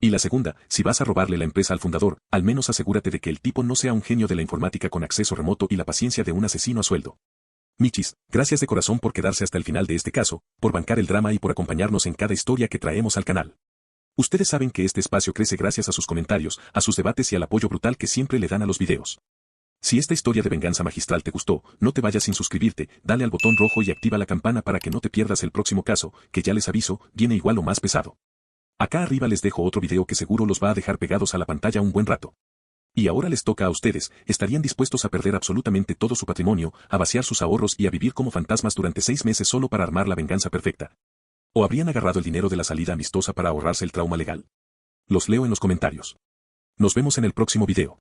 Y la segunda, si vas a robarle la empresa al fundador, al menos asegúrate de que el tipo no sea un genio de la informática con acceso remoto y la paciencia de un asesino a sueldo. Michis, gracias de corazón por quedarse hasta el final de este caso, por bancar el drama y por acompañarnos en cada historia que traemos al canal. Ustedes saben que este espacio crece gracias a sus comentarios, a sus debates y al apoyo brutal que siempre le dan a los videos. Si esta historia de venganza magistral te gustó, no te vayas sin suscribirte, dale al botón rojo y activa la campana para que no te pierdas el próximo caso, que ya les aviso, viene igual o más pesado. Acá arriba les dejo otro video que seguro los va a dejar pegados a la pantalla un buen rato. Y ahora les toca a ustedes, ¿estarían dispuestos a perder absolutamente todo su patrimonio, a vaciar sus ahorros y a vivir como fantasmas durante 6 meses solo para armar la venganza perfecta? ¿O habrían agarrado el dinero de la salida amistosa para ahorrarse el trauma legal? Los leo en los comentarios. Nos vemos en el próximo video.